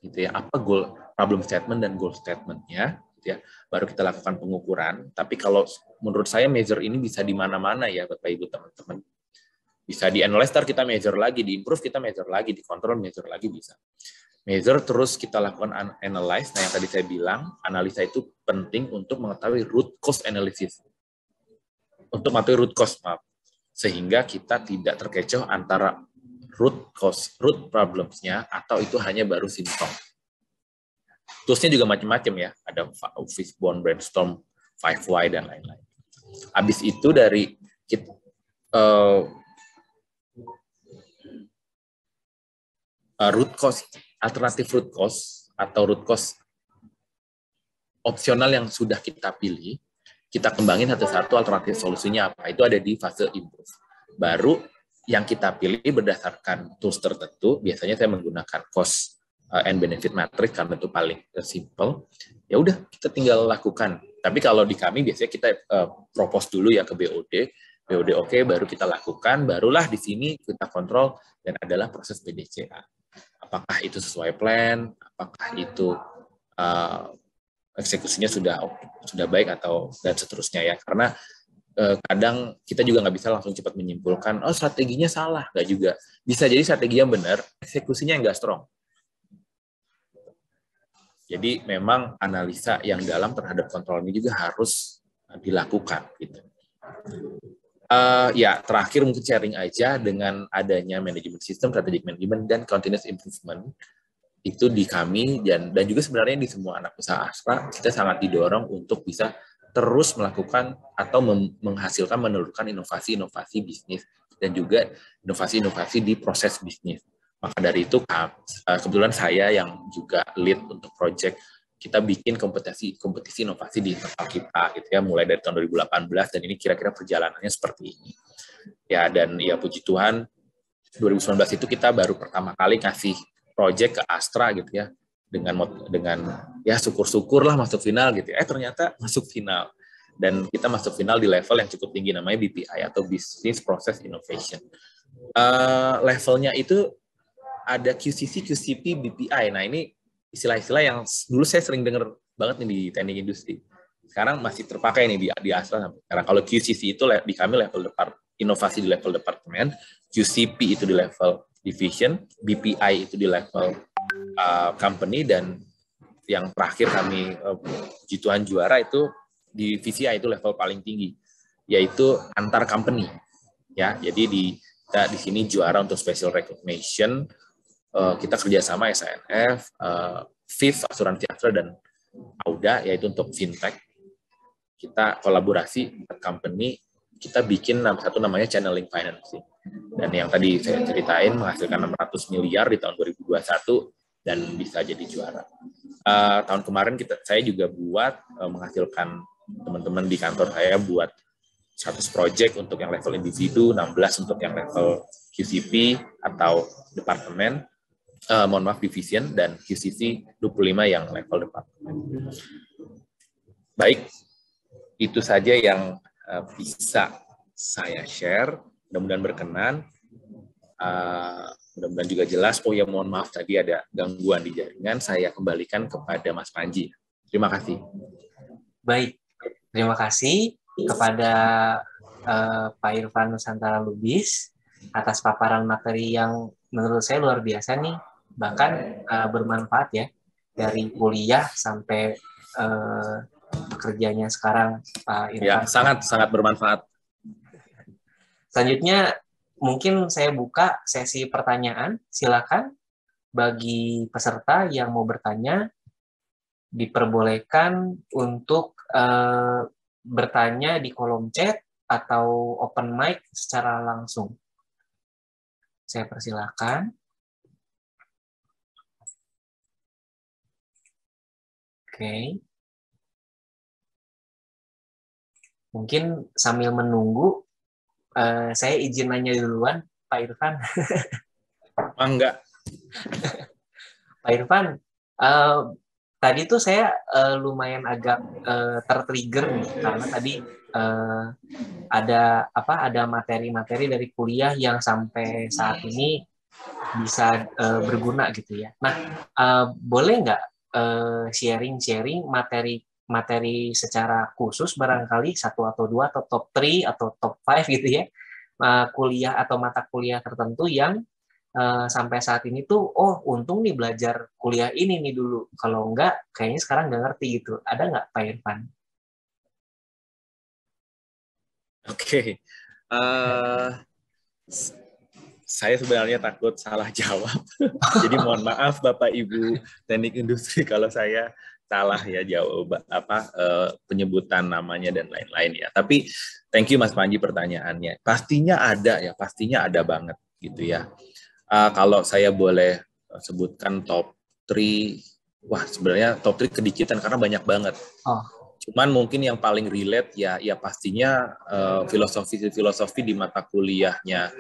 gitu ya, apa goal, problem statement dan goal statement-nya, gitu ya. Baru kita lakukan pengukuran. Tapi kalau menurut saya measure ini bisa di mana-mana ya, Bapak Ibu teman-teman. Bisa di analyze, kita measure lagi, di improve kita measure lagi, di control measure lagi bisa. Measure terus kita lakukan analyze. Nah yang tadi saya bilang, analisa itu penting untuk mengetahui root cause analysis. Untuk mengetahui root cause, maaf. Sehingga kita tidak terkecoh antara root problems-nya atau itu hanya baru simptom. Toolsnya juga macam-macam ya, ada Fishbone, Brainstorm, 5Y, dan lain-lain. Habis itu dari root cause, alternatif root cause, atau root cause opsional yang sudah kita pilih, kita kembangin satu-satu alternatif solusinya apa. Itu ada di fase improve. Baru yang kita pilih berdasarkan tools tertentu, biasanya saya menggunakan cost and benefit matrix karena itu paling simple. Ya udah, kita tinggal lakukan. Tapi kalau di kami biasanya kita propose dulu ya ke BOD. BOD oke, baru kita lakukan, barulah di sini kita kontrol dan adalah proses PDCA. Apakah itu sesuai plan, apakah itu eksekusinya sudah baik atau dan seterusnya ya, karena kadang kita juga nggak bisa langsung cepat menyimpulkan oh strateginya salah, nggak juga, bisa jadi strateginya benar, eksekusinya nggak strong. Jadi memang analisa yang dalam terhadap kontrol ini juga harus dilakukan gitu. Ya terakhir mungkin sharing aja, dengan adanya manajemen sistem, strategic management, dan continuous improvement itu di kami dan juga sebenarnya di semua anak usaha Astra, kita sangat didorong untuk bisa terus melakukan atau menghasilkan, menelurkan inovasi-inovasi bisnis dan juga inovasi-inovasi di proses bisnis. Maka dari itu kebetulan saya yang juga lead untuk project, kita bikin kompetisi inovasi di internal kita gitu ya, mulai dari tahun 2018 dan ini kira-kira perjalanannya seperti ini. Ya, dan ya puji Tuhan 2019 itu kita baru pertama kali ngasih project ke Astra gitu ya, dengan ya syukur-syukur lah masuk final gitu ya. Ternyata masuk final dan kita masuk final di level yang cukup tinggi, namanya BPI atau Business Process Innovation. Levelnya itu ada QCC, QCP, BPI. Nah ini istilah-istilah yang dulu saya sering dengar banget nih di teknik industri. Sekarang masih terpakai nih di Astra sampai sekarang. Kalau QCC itu di kami level inovasi di level departemen, QCP itu di level division, BPI itu di level company, dan yang terakhir kami puji Tuhan juara itu di VCI, itu level paling tinggi, yaitu antar company. Ya, jadi kita di sini juara untuk special recognition. Kita kerjasama SNF, FIF, Asuransi Astra, dan Auda, yaitu untuk fintech. Kita kolaborasi antar company, kita bikin satu namanya channeling financing. Dan yang tadi saya ceritain menghasilkan 600 miliar di tahun 2021 dan bisa jadi juara. Tahun kemarin saya juga buat menghasilkan teman-teman di kantor saya buat 100 project untuk yang level individu, 16 untuk yang level QCP atau departemen, division, dan QCC 25 yang level departemen. Baik, itu saja yang bisa saya share. Mudah-mudahan berkenan. Mudah-mudahan juga jelas. Oh ya, mohon maaf tadi ada gangguan di jaringan. Saya kembalikan kepada Mas Panji. Terima kasih. Baik, terima kasih kepada Pak Irfan Nusantara Lubis atas paparan materi yang menurut saya luar biasa nih, bahkan bermanfaat ya, dari kuliah sampai pekerjaannya sekarang, Pak Irfan. Ya, sangat bermanfaat. Selanjutnya mungkin saya buka sesi pertanyaan. Silakan bagi peserta yang mau bertanya, diperbolehkan untuk bertanya di kolom chat atau open mic secara langsung. Saya persilakan. Oke. Mungkin sambil menunggu, saya izin nanya duluan, Pak Irfan. Enggak. Pak Irfan, tadi tuh saya lumayan agak tertrigger nih, karena tadi ada materi-materi dari kuliah yang sampai saat ini bisa berguna gitu ya. Nah, boleh nggak sharing materi secara khusus barangkali 1 atau 2 atau top 3 atau top 5 gitu ya, kuliah atau mata kuliah tertentu yang sampai saat ini tuh, oh untung nih belajar kuliah ini nih dulu, kalau enggak kayaknya sekarang nggak ngerti gitu. Ada nggak Pak Irfan? Oke. Saya sebenarnya takut salah jawab. Jadi mohon maaf Bapak Ibu Teknik Industri kalau saya salah ya jawab penyebutan namanya dan lain-lain ya. Tapi thank you Mas Panji pertanyaannya. Pastinya ada banget gitu ya. Kalau saya boleh sebutkan top 3, wah sebenarnya top 3 kedikitan karena banyak banget. Cuman mungkin yang paling relate ya pastinya filosofi di mata kuliahnya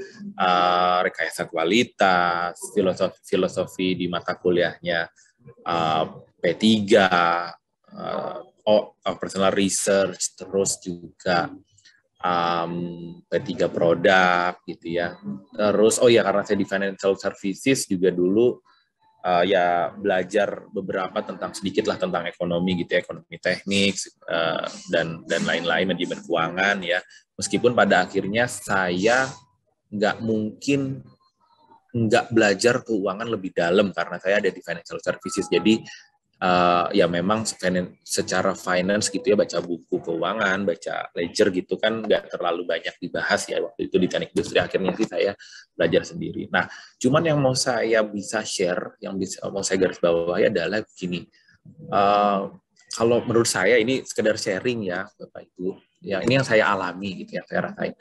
rekayasa kualitas, filosofi di mata kuliahnya P3, personal research, terus juga P3 produk gitu ya. Terus karena saya di financial services juga dulu ya belajar sedikit lah tentang ekonomi gitu ya, ekonomi teknik dan lain-lain, manajemen keuangan ya. Meskipun pada akhirnya saya nggak mungkin nggak belajar keuangan lebih dalam karena saya ada di financial services. Jadi ya memang secara finance gitu ya, baca buku keuangan, baca ledger gitu kan nggak terlalu banyak dibahas ya waktu itu di teknik industri. Akhirnya sih saya belajar sendiri. Nah, cuman yang mau saya bisa share, mau saya garis bawahi adalah begini. Kalau menurut saya ini sekedar sharing ya Bapak Ibu. Ya ini yang saya alami gitu, yang saya rasain.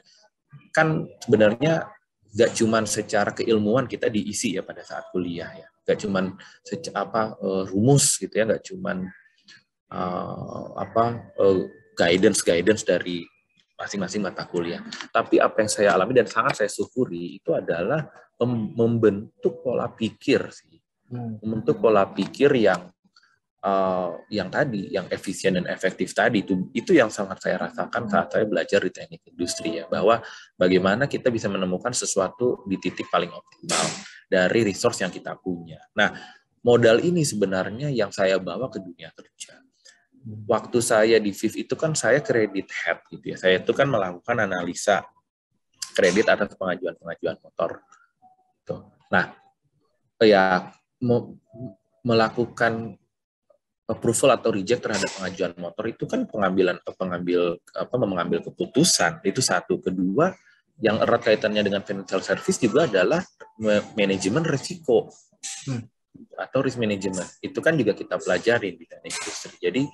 Kan sebenarnya nggak cuman secara keilmuan kita diisi ya pada saat kuliah ya. Nggak cuman rumus gitu ya, nggak cuman guidance dari masing-masing mata kuliah. Tapi apa yang saya alami dan sangat saya syukuri itu adalah membentuk pola pikir sih. Membentuk pola pikir yang efisien dan efektif tadi itu yang sangat saya rasakan saat saya belajar di teknik industri ya, bahwa bagaimana kita bisa menemukan sesuatu di titik paling optimal dari resource yang kita punya. Nah, modal ini sebenarnya yang saya bawa ke dunia kerja. Waktu saya di FIF itu kan saya credit head gitu ya. Saya itu kan melakukan analisa kredit atas pengajuan motor. Nah, ya melakukan approval atau reject terhadap pengajuan motor itu kan mengambil keputusan. Itu satu. Kedua, yang erat kaitannya dengan financial service juga adalah manajemen risiko atau risk management. Itu kan juga kita pelajari di teknik industri. Jadi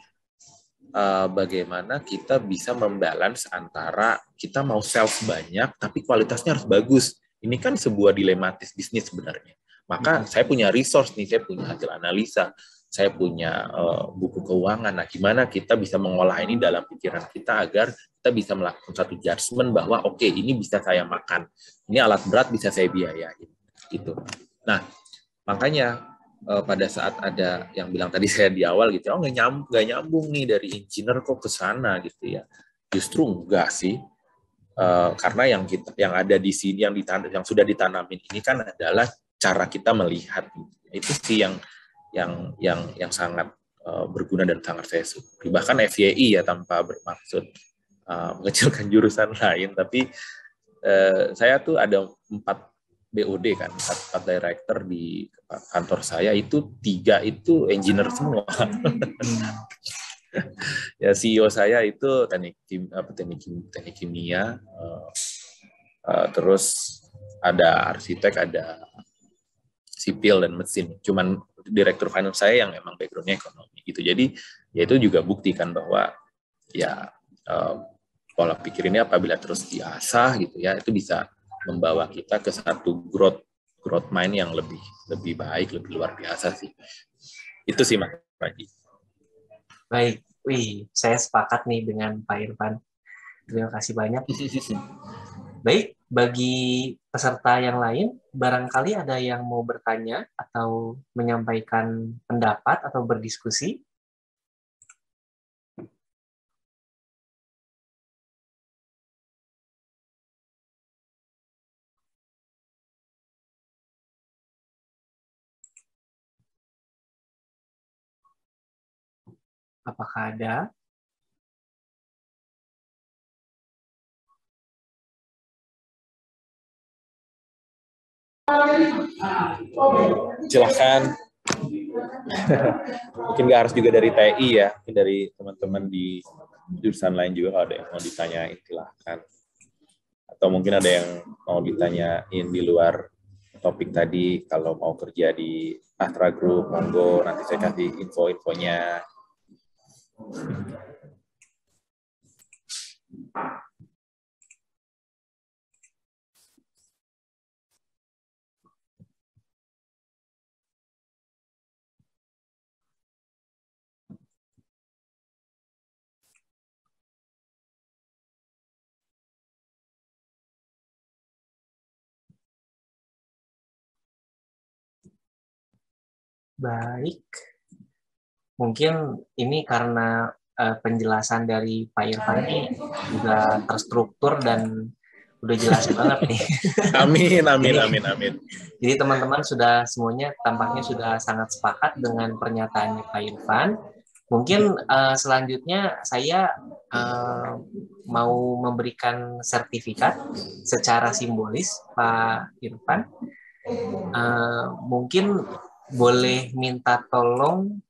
bagaimana kita bisa membalance antara kita mau sales banyak tapi kualitasnya harus bagus. Ini kan sebuah dilematis bisnis sebenarnya. Maka saya punya resource nih, saya punya hasil analisa. saya punya buku keuangan. Nah, gimana kita bisa mengolah ini dalam pikiran kita agar kita bisa melakukan satu judgement bahwa oke, ini bisa saya makan, ini alat berat bisa saya biayain, gitu. Nah, makanya pada saat ada yang bilang tadi saya di awal gitu, oh nggak nyambung nih dari engineer kok ke sana gitu ya. Justru enggak sih, karena yang ada di sini yang sudah ditanamin ini kan adalah cara kita melihat. Itu sih yang sangat berguna dan sangat saya suka. Bahkan FYI ya, tanpa bermaksud mengecilkan jurusan lain, tapi saya tuh ada 4 BOD kan, 4 director di kantor saya, itu 3 itu engineer semua. Ya, CEO saya itu teknik kimia, terus ada arsitek, ada sipil dan mesin. Cuman direktur finance saya yang memang background-nya ekonomi gitu. Jadi ya itu juga buktikan bahwa ya pola pikir ini apabila terus diasah gitu ya, itu bisa membawa kita ke satu growth mind yang lebih baik, lebih luar biasa sih. Itu sih Mas Raji. Baik, saya sepakat nih dengan Pak Irfan. Terima kasih banyak. Baik, bagi peserta yang lain, barangkali ada yang mau bertanya atau menyampaikan pendapat atau berdiskusi. Apakah ada? Silahkan. Mungkin nggak harus juga dari TI ya, mungkin dari teman-teman di jurusan lain juga kalau ada yang mau ditanyain silahkan. Atau mungkin ada yang mau ditanyain di luar topik tadi, kalau mau kerja di Astra Group, monggo nanti saya kasih info-infonya. Baik. Mungkin ini karena penjelasan dari Pak Irfan ini juga terstruktur dan udah jelas banget nih. Amin. Jadi teman-teman sudah semuanya tampaknya sudah sangat sepakat dengan pernyataannya Pak Irfan. Mungkin selanjutnya saya mau memberikan sertifikat secara simbolis Pak Irfan. Mungkin boleh minta tolong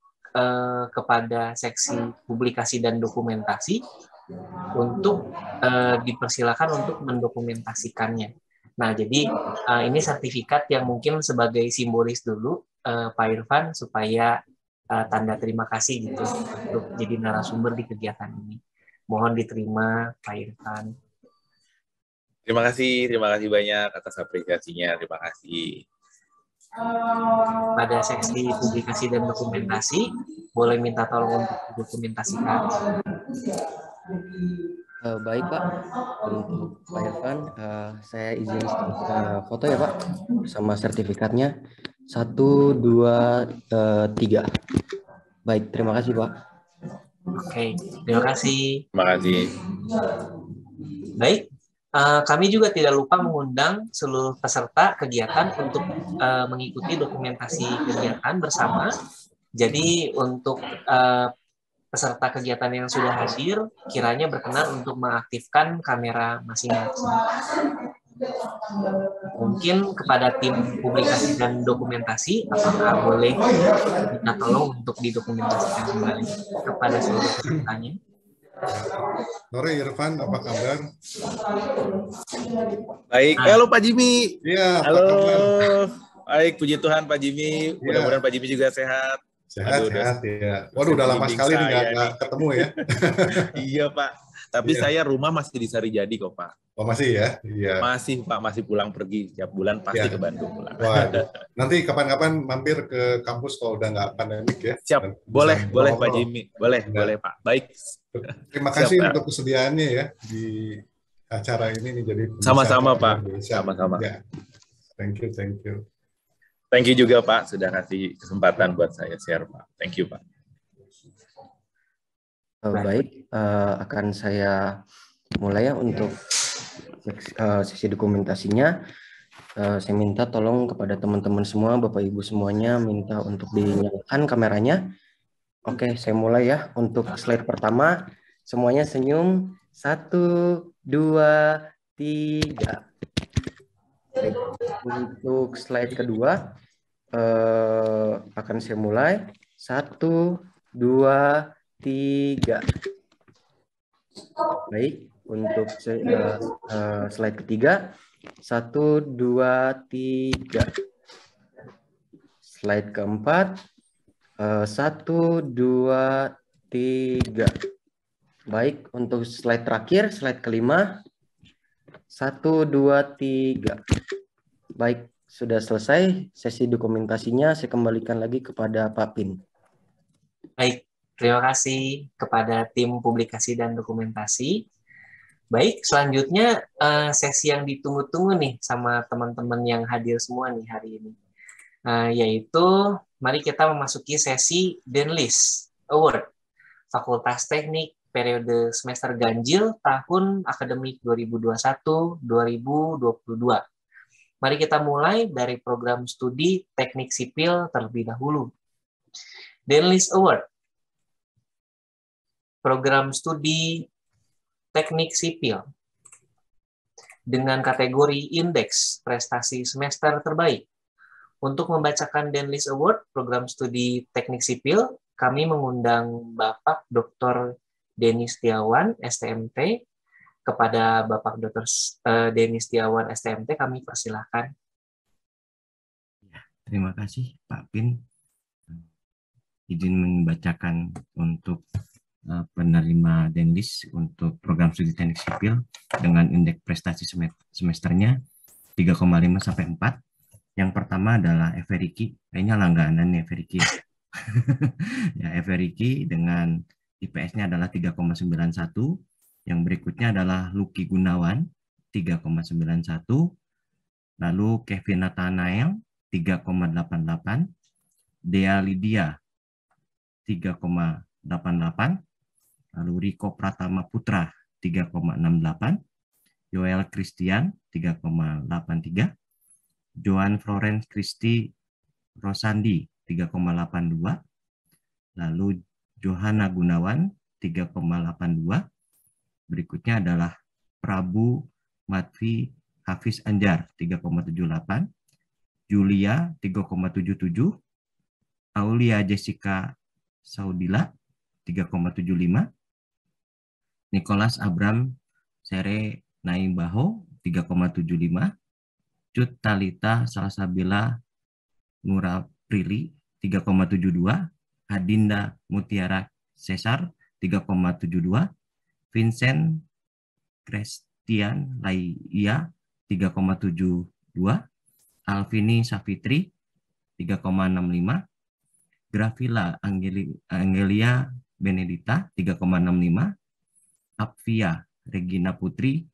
kepada seksi publikasi dan dokumentasi untuk dipersilakan untuk mendokumentasikannya. Nah, jadi ini sertifikat yang mungkin sebagai simbolis dulu Pak Irfan supaya tanda terima kasih gitu untuk jadi narasumber di kegiatan ini. Mohon diterima Pak Irfan. Terima kasih banyak atas apresiasinya. Terima kasih. Pada seksi publikasi dan dokumentasi, boleh minta tolong untuk dokumentasikan. Baik Pak, untuk Pak Irfan, saya izin foto ya Pak, bersama sertifikatnya. 1, 2, 3. Baik, terima kasih Pak. Oke, terima kasih. Terima kasih. Baik. Kami juga tidak lupa mengundang seluruh peserta kegiatan untuk mengikuti dokumentasi kegiatan bersama. Jadi untuk peserta kegiatan yang sudah hadir, kiranya berkenan untuk mengaktifkan kamera masing-masing. Mungkin kepada tim publikasi dan dokumentasi, apakah boleh minta tolong untuk didokumentasikan kembali kepada seluruh pesertanya? Sore Irfan, apa kabar? Baik, halo Pak Jimmy. Iya, halo. Baik, puji Tuhan Pak Jimmy. Mudah-mudahan Pak Jimmy juga sehat. Sehat ya. Waduh, udah lama sekali nih nggak ketemu ya. Iya Pak. Tapi Iya. saya rumah masih di Sarijadi kok, Pak. Oh, masih ya? Iya. Masih, Pak, masih pulang pergi tiap bulan pasti Iya. ke Bandung pulang. Waduh. Nanti kapan-kapan mampir ke kampus kalau udah nggak pandemik ya. Siap, Nanti bisa boleh Pak ngobrol-ngobrol. Jimmy, boleh, Ya. boleh Pak. Baik, Terima siap kasih Pak. untuk kesediaannya ya di acara ini nih, jadi Sama-sama pembicara Pak, Indonesia. sama-sama. Ya. Thank you, thank you. Thank you juga Pak, sudah kasih kesempatan buat saya share Pak. Thank you Pak. Baik, akan saya mulai ya untuk sesi dokumentasinya. Saya minta tolong kepada teman-teman semua, Bapak Ibu semuanya, minta untuk dinyalakan kameranya. Oke, saya mulai ya. Untuk slide pertama, semuanya senyum. 1, 2, 3. Untuk slide kedua, akan saya mulai. 1, 2, 3. Baik, untuk slide ketiga, 1, 2, 3. Slide keempat, 1, 2, 3. Baik, untuk slide terakhir, slide kelima, 1, 2, 3. Baik, sudah selesai sesi dokumentasinya. Saya kembalikan lagi kepada Pak Pin. Baik, terima kasih kepada tim publikasi dan dokumentasi. Baik, selanjutnya sesi yang ditunggu-tunggu nih sama teman-teman yang hadir semua nih hari ini. Yaitu, mari kita memasuki sesi Denlis Award, Fakultas Teknik periode semester ganjil tahun akademik 2021-2022. Mari kita mulai dari program studi teknik sipil terlebih dahulu. Denlis Award, program studi teknik sipil dengan kategori indeks prestasi semester terbaik. Untuk membacakan Denlis Award, program studi teknik sipil, kami mengundang Bapak Dr. Denny Setiawan, STMT. Kepada Bapak Dr. Denny Setiawan, STMT, kami persilahkan. Terima kasih Pak Pin. Izin membacakan untuk penerima Denlis untuk program studi teknik sipil dengan indeks prestasi semesternya 3,5 sampai 4. Yang pertama adalah Everiki, kayaknya langganan ya Everiki. Ya, Everiki dengan IPS-nya adalah 3,91. Yang berikutnya adalah Lucky Gunawan 3,91. Lalu Kevin Nathanael 3,88. Dea Lydia 3,88. Lalu Riko Pratama Putra 3,68. Joel Christian 3,83. Joan Florence Christy Rosandi 3,82. Lalu Johanna Gunawan 3,82. Berikutnya adalah Prabu Matvi Hafiz Anjar 3,78. Julia 3,77. Aulia Jessica Saudila 3,75. Nicholas Abram Sere Naimbaho 3,75. Cut Talita Salsabila Nura Prilly 3,72. Adinda Mutiara Cesar 3,72. Vincent Christian Laia 3,72. Alvini Safitri 3,65. Grafila Angelia Benedita 3,65. Apvia Regina Putri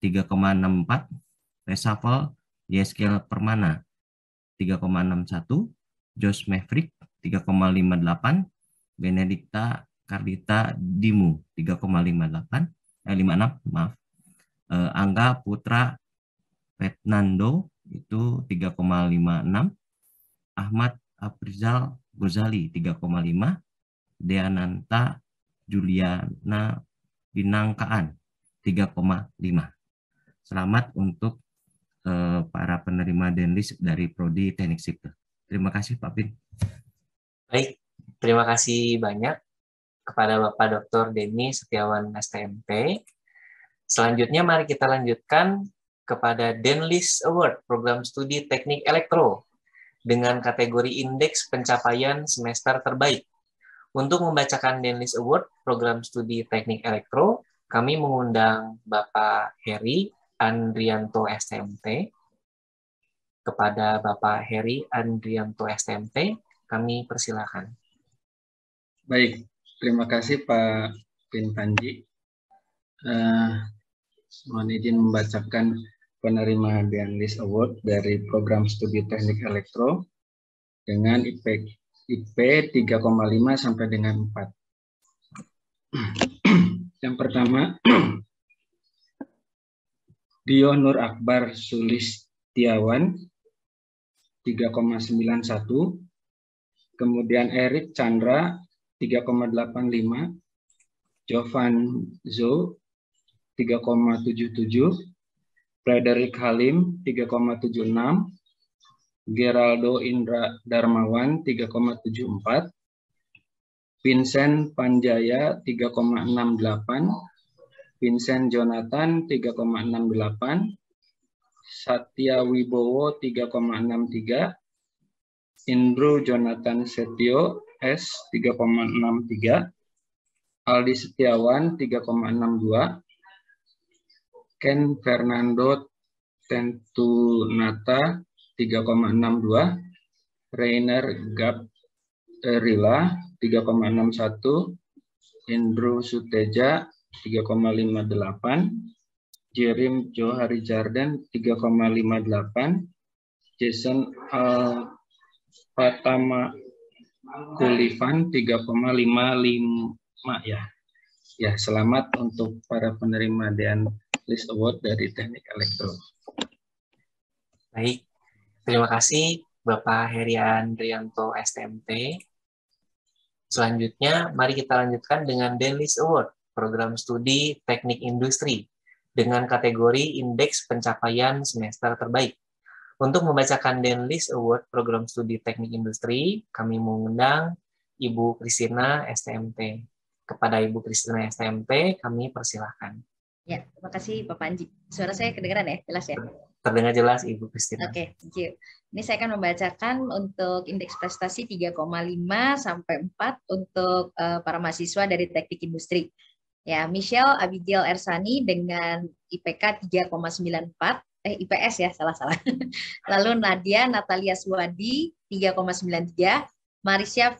3,64. Resafel Yeskel Permana 3,61. Josh Maverick 3,58. Benedikta Kardita Dimu 3,56. Angga Putra Fernando itu 3,56. Ahmad Afrizal Gozali 3,5. Deananta Juliana Binangkaan 3,5. Selamat untuk para penerima Denlis dari Prodi Teknik Sipil. Terima kasih Pak Pin. Baik, terima kasih banyak kepada Bapak Dr. Denny Setiawan, STMT. Selanjutnya mari kita lanjutkan kepada Denlis Award, program studi teknik elektro dengan kategori indeks pencapaian semester terbaik. Untuk membacakan Denlis Award, program studi teknik elektro, kami mengundang Bapak Heri Andrianto STMT. Kepada Bapak Heri Andrianto STMT, kami persilakan. Baik, terima kasih Pak Pin Panji. Mohon izin membacakan penerima Denlis Award dari program studi teknik elektro dengan IP 3,5 sampai dengan 4. Yang pertama, Dio Nur Akbar Sulistiawan 3,91. Kemudian Erik Chandra 3,85. Jovan Zo 3,77. Frederick Halim 3,76. Geraldo Indra Darmawan 3,74. Vincent Panjaya 3,68. Vincent Jonathan 3,68. Satya Wibowo 3,63. Indro Jonathan Setio S 3,63. Aldi Setiawan 3,62. Ken Fernando Tentunata 3,62. Rainer Gap Rila 3,61. Indro Suteja 3,58. Jerim Johari Jarden 3,58. Jason Alfatama Kulifan 3,55 ya. Ya, selamat untuk para penerima Denlis Award dari Teknik Elektro. Baik, terima kasih Bapak Heri Andrianto STMT. Selanjutnya, mari kita lanjutkan dengan Denlis Award, program studi teknik industri, dengan kategori indeks pencapaian semester terbaik. Untuk membacakan Denlis Award, program studi teknik industri, kami mengundang Ibu Kristina STMT. Kepada Ibu Kristina STMT, kami persilahkan. Ya, terima kasih Pak Panji. Suara saya kedengaran ya? Jelas ya? Terdengar jelas Ibu Kristina. Oke, thank you. Ini saya akan membacakan untuk indeks prestasi 3,5 sampai 4 untuk para mahasiswa dari teknik industri. Ya, Michelle Abigail Ersani dengan IPK 3,94, IPS ya, salah-salah. Lalu Nadia Natalia Suwadi 3,93, Marisha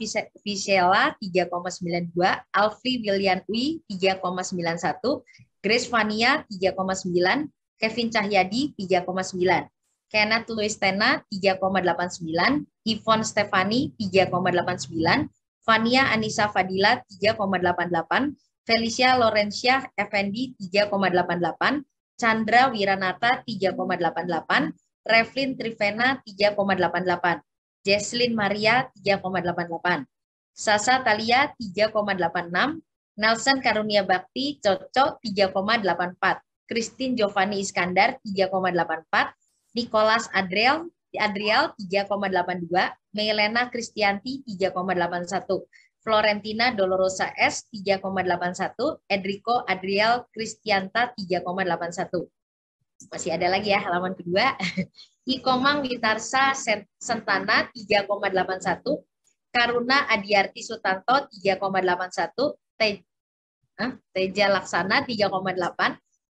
Visela 3,92, Alfie Willianwi 3,91, Grace Vania 3,9, Kevin Cahyadi 3,9, Kenneth Luistena 3,89, Yvonne Stefani 3,89, Fania Anissa Fadila 3,88, Felicia Lorencia Effendi 3,88, Chandra Wiranata 3,88, Revlin Trivena 3,88, Jesslyn Maria 3,88, Sasa Talia 3,86, Nelson Karunia Bakti Coco 3,84, Christine Giovanni Iskandar 3,84, Nicholas Adriel 3,82, Melena Kristianti 3,81, Florentina Dolorosa S 3,81, Edrico Adriel Kristianta 3,81. Masih ada lagi ya halaman kedua. Ikomang Witarsa Sentana 3,81, Karuna Adiarti Sutanto 3,81, Teja Laksana 3,8,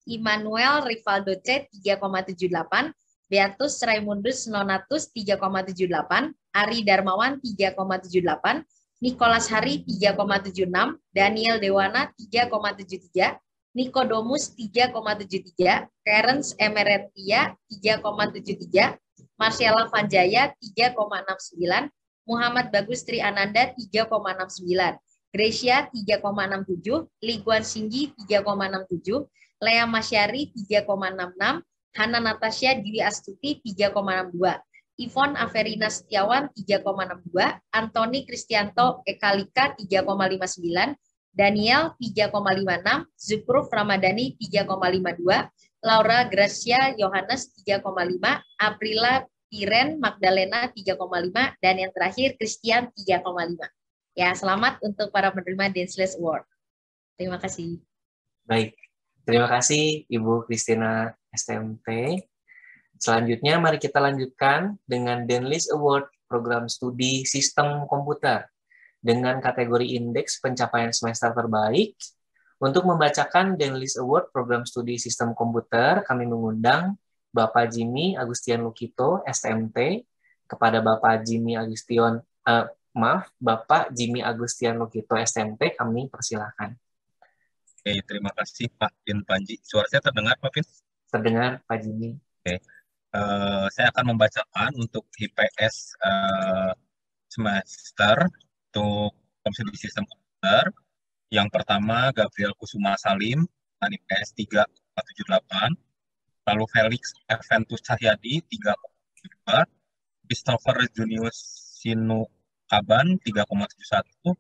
Immanuel Rivaldo C 3,78, Beatus Raimundus Nonatus 3,78, Ari Darmawan 3,78, Nicholas Hari 3,76, Daniel Dewana 3,73, Nikodomus 3,73, Clarence Emeretia 3,73, Marcella Vanjaya 3,69, Muhammad Bagus Tri Ananda 3,69, Gracia 3,67, Liguan Singgi 3,67, Lea Masyari 3,66, Hana Natasha Dwi Astuti 3,62, Ivon Averina Setiawan 3,62, Antoni Kristianto Ekalika 3,59, Daniel 3,56, Zukruf Ramadhani 3,52, Laura Gracia Yohanes 3,5, Aprila Piren Magdalena 3,5, dan yang terakhir Christian 3,5. Ya, selamat untuk para penerima Denlis Award. Terima kasih. Baik, terima kasih Ibu Kristina STMT. Selanjutnya mari kita lanjutkan dengan Denlis Award program studi sistem komputer dengan kategori indeks pencapaian semester terbaik Untuk membacakan Denlis Award Program Studi Sistem Komputer, kami mengundang Bapak Jimmy Agustian Lukito, STMT, kepada Bapak Jimmy Bapak Jimmy Agustian Lukito, STMT, kami persilahkan. Oke, terima kasih Pak Pin Panji. Suara saya terdengar, Pak Pin? Terdengar, Pak Jimmy. Oke. Saya akan membacakan untuk IPS semester untuk Studi Sistem Komputer. Yang pertama, Gabriel Kusuma Salim, dengan IPS 3,78. Lalu Felix Eventus Cahyadi, 3,72. Christopher Junius Sinu Kaban, 3,71.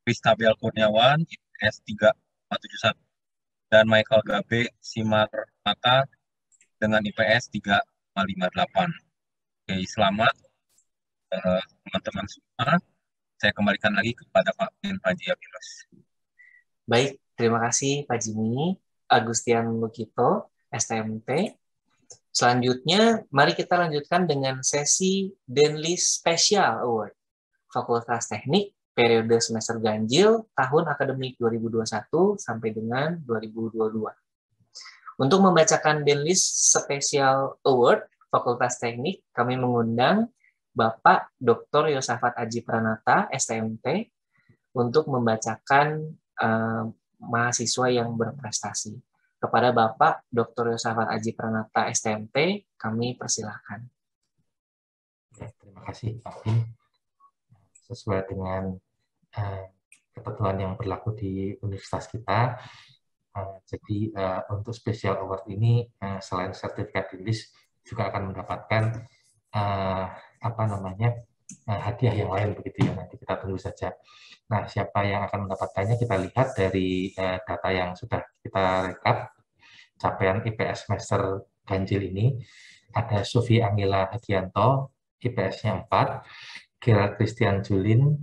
Kristabel Kurniawan, IPS 3,71. Dan Michael Gabe Simarmata dengan IPS 3,58. Oke, selamat teman-teman semua. Saya kembalikan lagi kepada Pak Pin Panji Abilos. Baik, terima kasih Pak Jimmy Agustian Lukito, STMT. Selanjutnya, mari kita lanjutkan dengan sesi Denlis Special Award, Fakultas Teknik, periode semester ganjil, tahun akademik 2021 sampai dengan 2022. Untuk membacakan Denlis Special Award, Fakultas Teknik, kami mengundang Bapak Dr. Yosafat Aji Pranata, STMT, untuk membacakan mahasiswa yang berprestasi. Kepada Bapak Dr. Yosafat Aji Pranata, STMT, kami persilahkan. Terima kasih Pak Pin. Sesuai dengan ketentuan yang berlaku di universitas kita, jadi untuk Special Award ini selain sertifikat Denlis juga akan mendapatkan hadiah yang lain begitu ya, nanti kita tunggu saja. Nah, siapa yang akan mendapatkannya kita lihat dari data yang sudah kita rekap. Capaian IPS semester ganjil ini ada Sufi Angela Hagianto, IPS-nya 4, Gerald Christian Julin,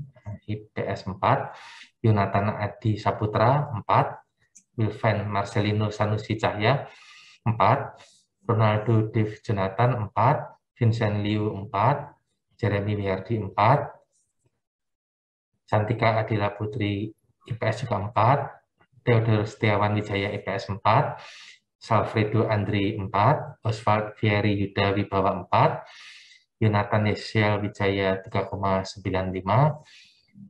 IPS 4, Yonatan Adi Saputra 4, Wilvan Marcelino Sanusi Cahya 4, Ronaldo Dev Jonathan 4, Vincent Liu 4, Jeremy Wihardi 4, Cantika Adila Putri IPS juga 4, Theodor Setiawan Wijaya IPS 4, Salfredo Andri 4, Oswald Fieri Yuda Wibawa 4, Yonatan Yesiel Wijaya 3,95,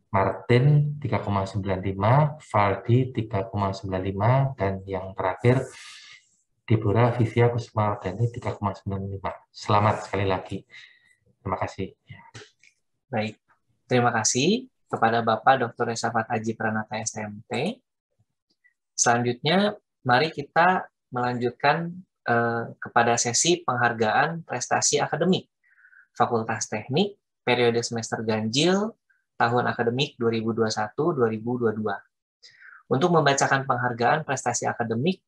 Martin 3,95, Valdi 3,95, dan yang terakhir Deborah Vivia Kusuma Ardani 3,95. Selamat sekali lagi. Terima kasih. Baik, terima kasih kepada Bapak Dr. Yosafat Aji Pranata, STMT. Selanjutnya, mari kita melanjutkan kepada sesi penghargaan prestasi akademik Fakultas Teknik periode semester ganjil tahun akademik 2021-2022. Untuk membacakan penghargaan prestasi akademik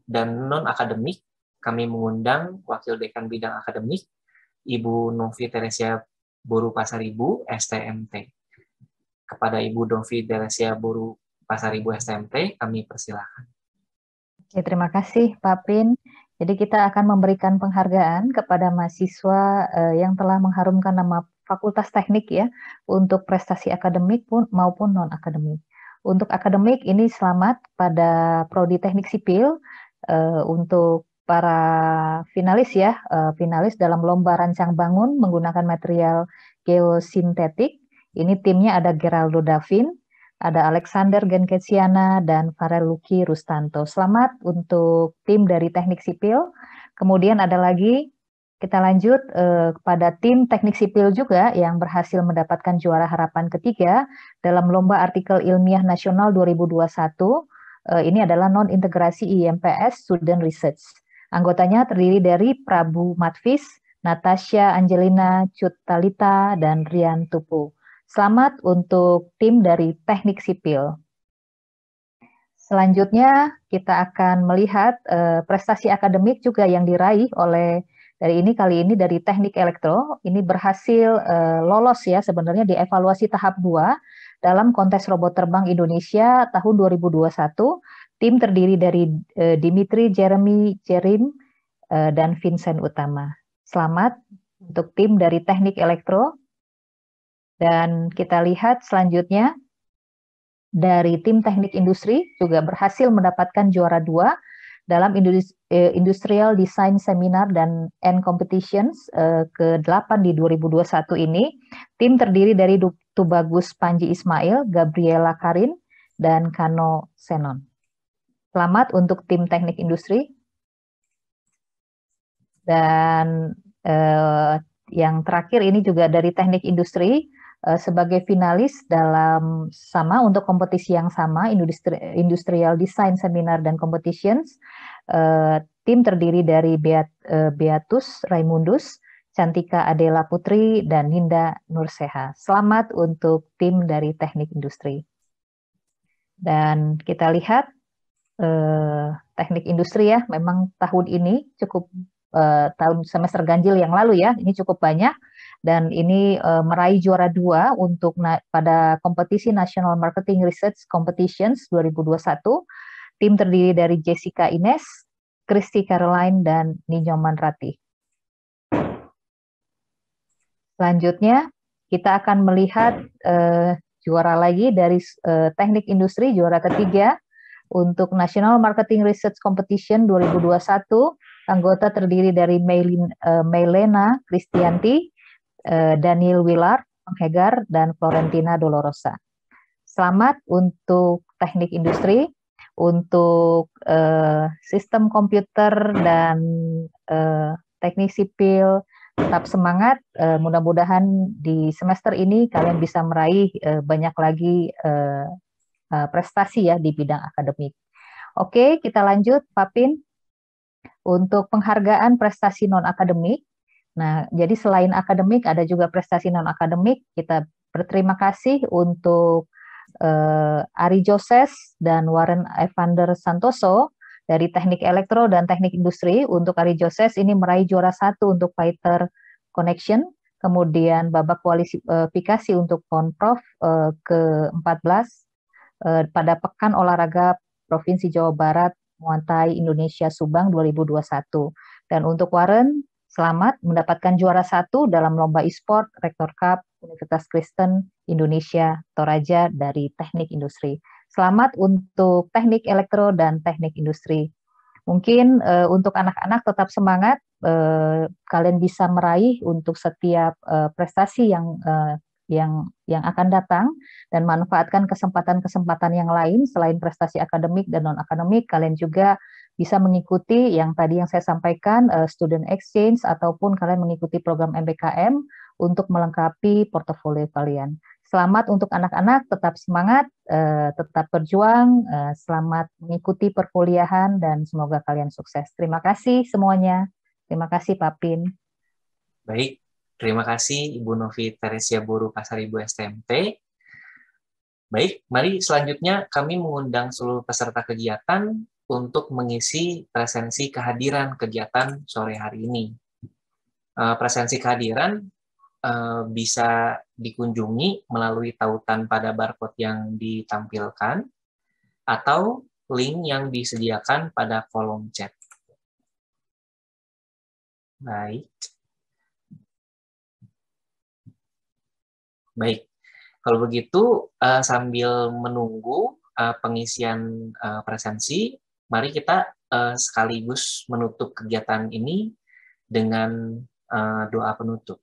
dan non-akademik, kami mengundang Wakil Dekan Bidang Akademik, Ibu Novi Teresia Boru Pasaribu, STMT. Kepada Ibu Novi Teresia Boru Pasaribu, STMT, kami persilahkan. Oke, terima kasih Pak Pin. Jadi kita akan memberikan penghargaan kepada mahasiswa yang telah mengharumkan nama Fakultas Teknik ya untuk prestasi akademik maupun non-akademik. Untuk akademik ini selamat pada Prodi Teknik Sipil untuk para finalis ya, finalis dalam lomba rancang bangun menggunakan material geosintetik. Ini timnya ada Geraldo Davin, ada Alexander Genkesiana, dan Farel Luki Rustanto. Selamat untuk tim dari Teknik Sipil. Kemudian ada lagi, kita lanjut kepada tim Teknik Sipil juga yang berhasil mendapatkan juara harapan ketiga dalam Lomba Artikel Ilmiah Nasional 2021. Ini adalah non-integrasi IMPS Student Research. Anggotanya terdiri dari Prabu Matvis, Natasha Angelina Cutalita, dan Rian Tupu. Selamat untuk tim dari Teknik Sipil. Selanjutnya kita akan melihat prestasi akademik juga yang diraih oleh kali ini dari Teknik Elektro. Ini berhasil lolos ya sebenarnya di evaluasi tahap 2 dalam kontes robot terbang Indonesia tahun 2021. Tim terdiri dari Dimitri, Jeremy, Jerim, dan Vincent Utama. Selamat untuk tim dari Teknik Elektro. Dan kita lihat selanjutnya, dari tim teknik industri juga berhasil mendapatkan juara 2 dalam Industrial Design Seminar dan Competitions ke-8 di 2021 ini. Tim terdiri dari Tubagus Panji Ismail, Gabriela Karin, dan Kano Senon. Selamat untuk tim teknik industri. Dan yang terakhir ini juga dari teknik industri, sebagai finalis dalam sama untuk kompetisi yang sama, Industrial Design Seminar dan Competitions, tim terdiri dari Beatus Raimundus, Cantika Adela Putri, dan Ninda Nurseha. Selamat untuk tim dari teknik industri. Dan kita lihat teknik industri ya, memang tahun ini cukup, tahun semester ganjil yang lalu ya, ini cukup banyak. Dan ini meraih juara 2 untuk pada kompetisi National Marketing Research Competitions 2021. Tim terdiri dari Jessica Ines, Christy Caroline, dan Ninyoman Rati. Selanjutnya, kita akan melihat juara lagi dari teknik industri, juara ketiga untuk National Marketing Research Competition 2021. Anggota terdiri dari Maylena Kristianti, Daniel Wilar, Penghegar, dan Florentina Dolorosa. Selamat untuk teknik industri, untuk sistem komputer dan teknik sipil. Tetap semangat, mudah-mudahan di semester ini kalian bisa meraih banyak lagi prestasi ya di bidang akademik. Oke, kita lanjut, Pak Pin. Untuk penghargaan prestasi non-akademik, nah, jadi selain akademik ada juga prestasi non-akademik. Kita berterima kasih untuk Ari Joses dan Warren Evander Santoso dari Teknik Elektro dan Teknik Industri. Untuk Ari Joses ini meraih juara 1 untuk Fighter Connection, kemudian babak kualifikasi untuk Konprof ke-14 pada Pekan Olahraga Provinsi Jawa Barat Muay Thai Indonesia Subang 2021. Dan untuk Warren, selamat mendapatkan juara 1 dalam lomba e-sport Rektor Cup Universitas Kristen Indonesia Toraja dari Teknik Industri. Selamat untuk Teknik Elektro dan Teknik Industri. Mungkin untuk anak-anak tetap semangat, kalian bisa meraih untuk setiap prestasi yang akan datang, dan manfaatkan kesempatan-kesempatan yang lain selain prestasi akademik dan non-akademik. Kalian juga bisa mengikuti yang tadi yang saya sampaikan, student exchange, ataupun kalian mengikuti program MBKM untuk melengkapi portofolio kalian. Selamat untuk anak-anak, tetap semangat, tetap berjuang, selamat mengikuti perkuliahan, dan semoga kalian sukses. Terima kasih semuanya. Terima kasih Pak Pin. Baik, terima kasih Ibu Novi Teresia Boru Pasaribu STMT. Baik, mari selanjutnya kami mengundang seluruh peserta kegiatan untuk mengisi presensi kehadiran kegiatan sore hari ini. Presensi kehadiran bisa dikunjungi melalui tautan pada barcode yang ditampilkan atau link yang disediakan pada kolom chat. Baik. Baik, kalau begitu sambil menunggu pengisian presensi, mari kita sekaligus menutup kegiatan ini dengan doa penutup.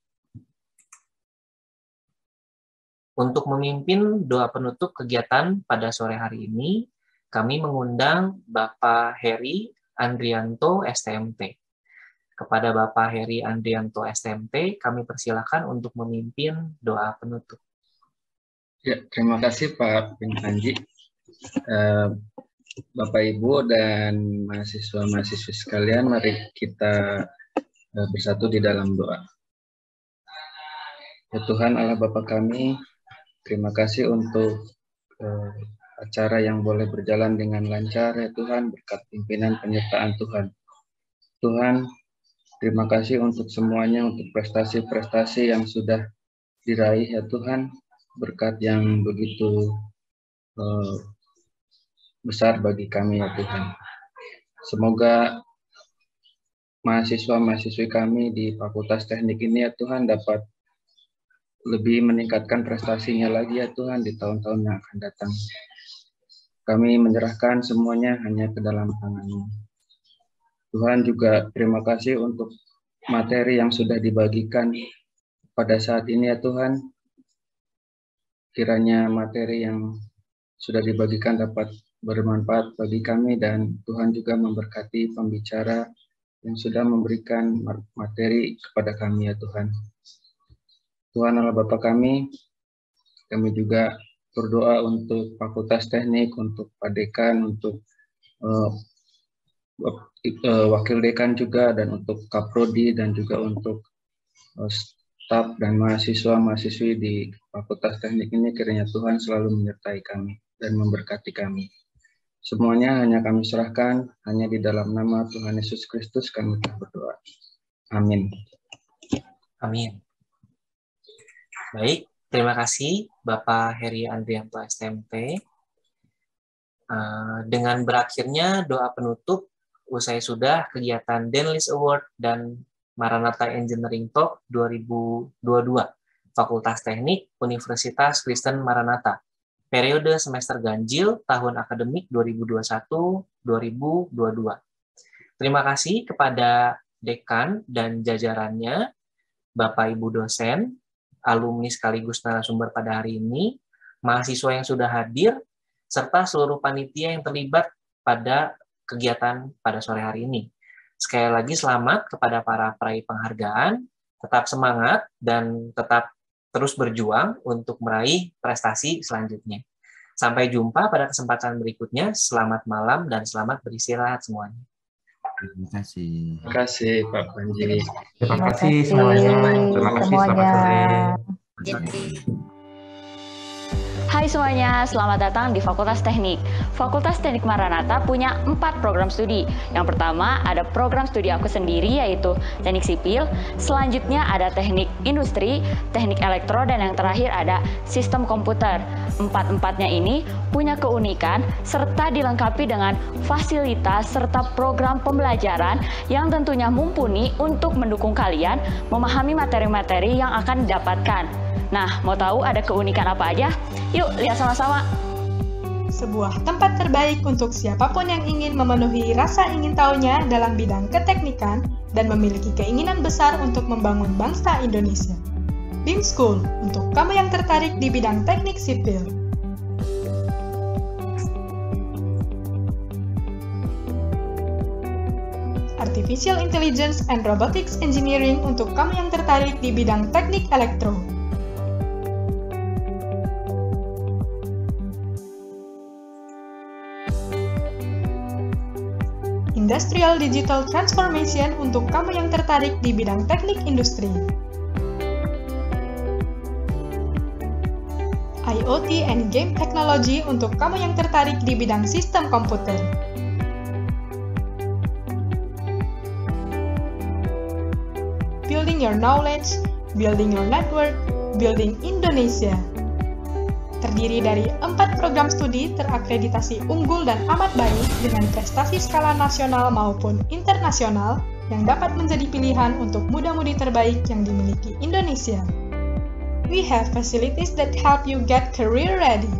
Untuk memimpin doa penutup kegiatan pada sore hari ini, kami mengundang Bapak Heri Andrianto STMT. Kepada Bapak Heri Andrianto STMT, kami persilakan untuk memimpin doa penutup. Ya, terima kasih Pak Pintanji. Bapak Ibu dan mahasiswa-mahasiswi sekalian, mari kita bersatu di dalam doa. Ya Tuhan Allah Bapa kami, terima kasih untuk acara yang boleh berjalan dengan lancar ya Tuhan, berkat pimpinan penyertaan Tuhan. Tuhan, terima kasih untuk semuanya, untuk prestasi-prestasi yang sudah diraih ya Tuhan, berkat yang begitu besar bagi kami ya Tuhan. Semoga mahasiswa-mahasiswi kami di Fakultas Teknik ini ya Tuhan dapat lebih meningkatkan prestasinya lagi ya Tuhan di tahun-tahun yang akan datang. kami menyerahkan semuanya hanya ke dalam tangan-Mu. Tuhan juga terima kasih untuk materi yang sudah dibagikan pada saat ini ya Tuhan. Kiranya materi yang sudah dibagikan dapat bermanfaat bagi kami dan Tuhan juga memberkati pembicara yang sudah memberikan materi kepada kami ya Tuhan. Tuhan Allah Bapa kami juga berdoa untuk Fakultas Teknik, untuk Pak Dekan, untuk Wakil Dekan juga, dan untuk Kaprodi, dan juga untuk staf dan mahasiswa-mahasiswi di Fakultas Teknik ini, kiranya Tuhan selalu menyertai kami dan memberkati kami. Semuanya hanya kami serahkan, hanya di dalam nama Tuhan Yesus Kristus kami berdoa. Amin. Amin. Baik, terima kasih Bapak Heri Andrianto STMT. Dengan berakhirnya doa penutup, usai sudah kegiatan Denlis Award dan Maranatha Engineering Talk 2022, Fakultas Teknik Universitas Kristen Maranatha, periode semester ganjil tahun akademik 2021-2022. Terima kasih kepada Dekan dan jajarannya, Bapak Ibu dosen, alumni sekaligus narasumber pada hari ini, mahasiswa yang sudah hadir, serta seluruh panitia yang terlibat pada kegiatan pada sore hari ini. Sekali lagi selamat kepada para peraih penghargaan, tetap semangat dan tetap terus berjuang untuk meraih prestasi selanjutnya. Sampai jumpa pada kesempatan berikutnya. Selamat malam dan selamat beristirahat semuanya. Terima kasih. Terima kasih Pak Panji. Terima kasih semuanya. Terima kasih, selamat sore. Hai semuanya, selamat datang di Fakultas Teknik. Fakultas Teknik Maranatha punya 4 program studi. Yang pertama ada program studi aku sendiri yaitu Teknik Sipil, selanjutnya ada Teknik Industri, Teknik Elektro, dan yang terakhir ada Sistem Komputer. Empat-empatnya ini punya keunikan serta dilengkapi dengan fasilitas serta program pembelajaran yang tentunya mumpuni untuk mendukung kalian memahami materi-materi yang akan didapatkan. Nah, mau tahu ada keunikan apa aja? Yuk, lihat sama-sama. Sebuah tempat terbaik untuk siapapun yang ingin memenuhi rasa ingin tahunya dalam bidang keteknikan dan memiliki keinginan besar untuk membangun bangsa Indonesia. BIM School, untuk kamu yang tertarik di bidang teknik sipil. Artificial Intelligence and Robotics Engineering, untuk kamu yang tertarik di bidang teknik elektro. Industrial Digital Transformation, untuk kamu yang tertarik di bidang teknik industri. IoT and Game Technology, untuk kamu yang tertarik di bidang sistem komputer. Building Your Knowledge, Building Your Network, Building Indonesia. Terdiri dari 4 program studi terakreditasi unggul dan amat baik dengan prestasi skala nasional maupun internasional yang dapat menjadi pilihan untuk muda-mudi terbaik yang dimiliki Indonesia. We have facilities that help you get career ready.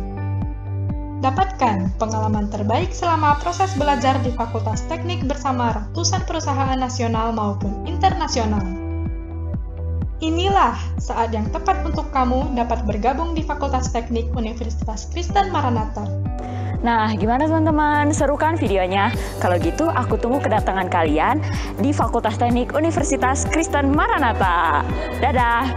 Dapatkan pengalaman terbaik selama proses belajar di Fakultas Teknik bersama ratusan perusahaan nasional maupun internasional. Inilah saat yang tepat untuk kamu dapat bergabung di Fakultas Teknik Universitas Kristen Maranatha. Nah, gimana teman-teman? Seru kan videonya? Kalau gitu, aku tunggu kedatangan kalian di Fakultas Teknik Universitas Kristen Maranatha. Dadah!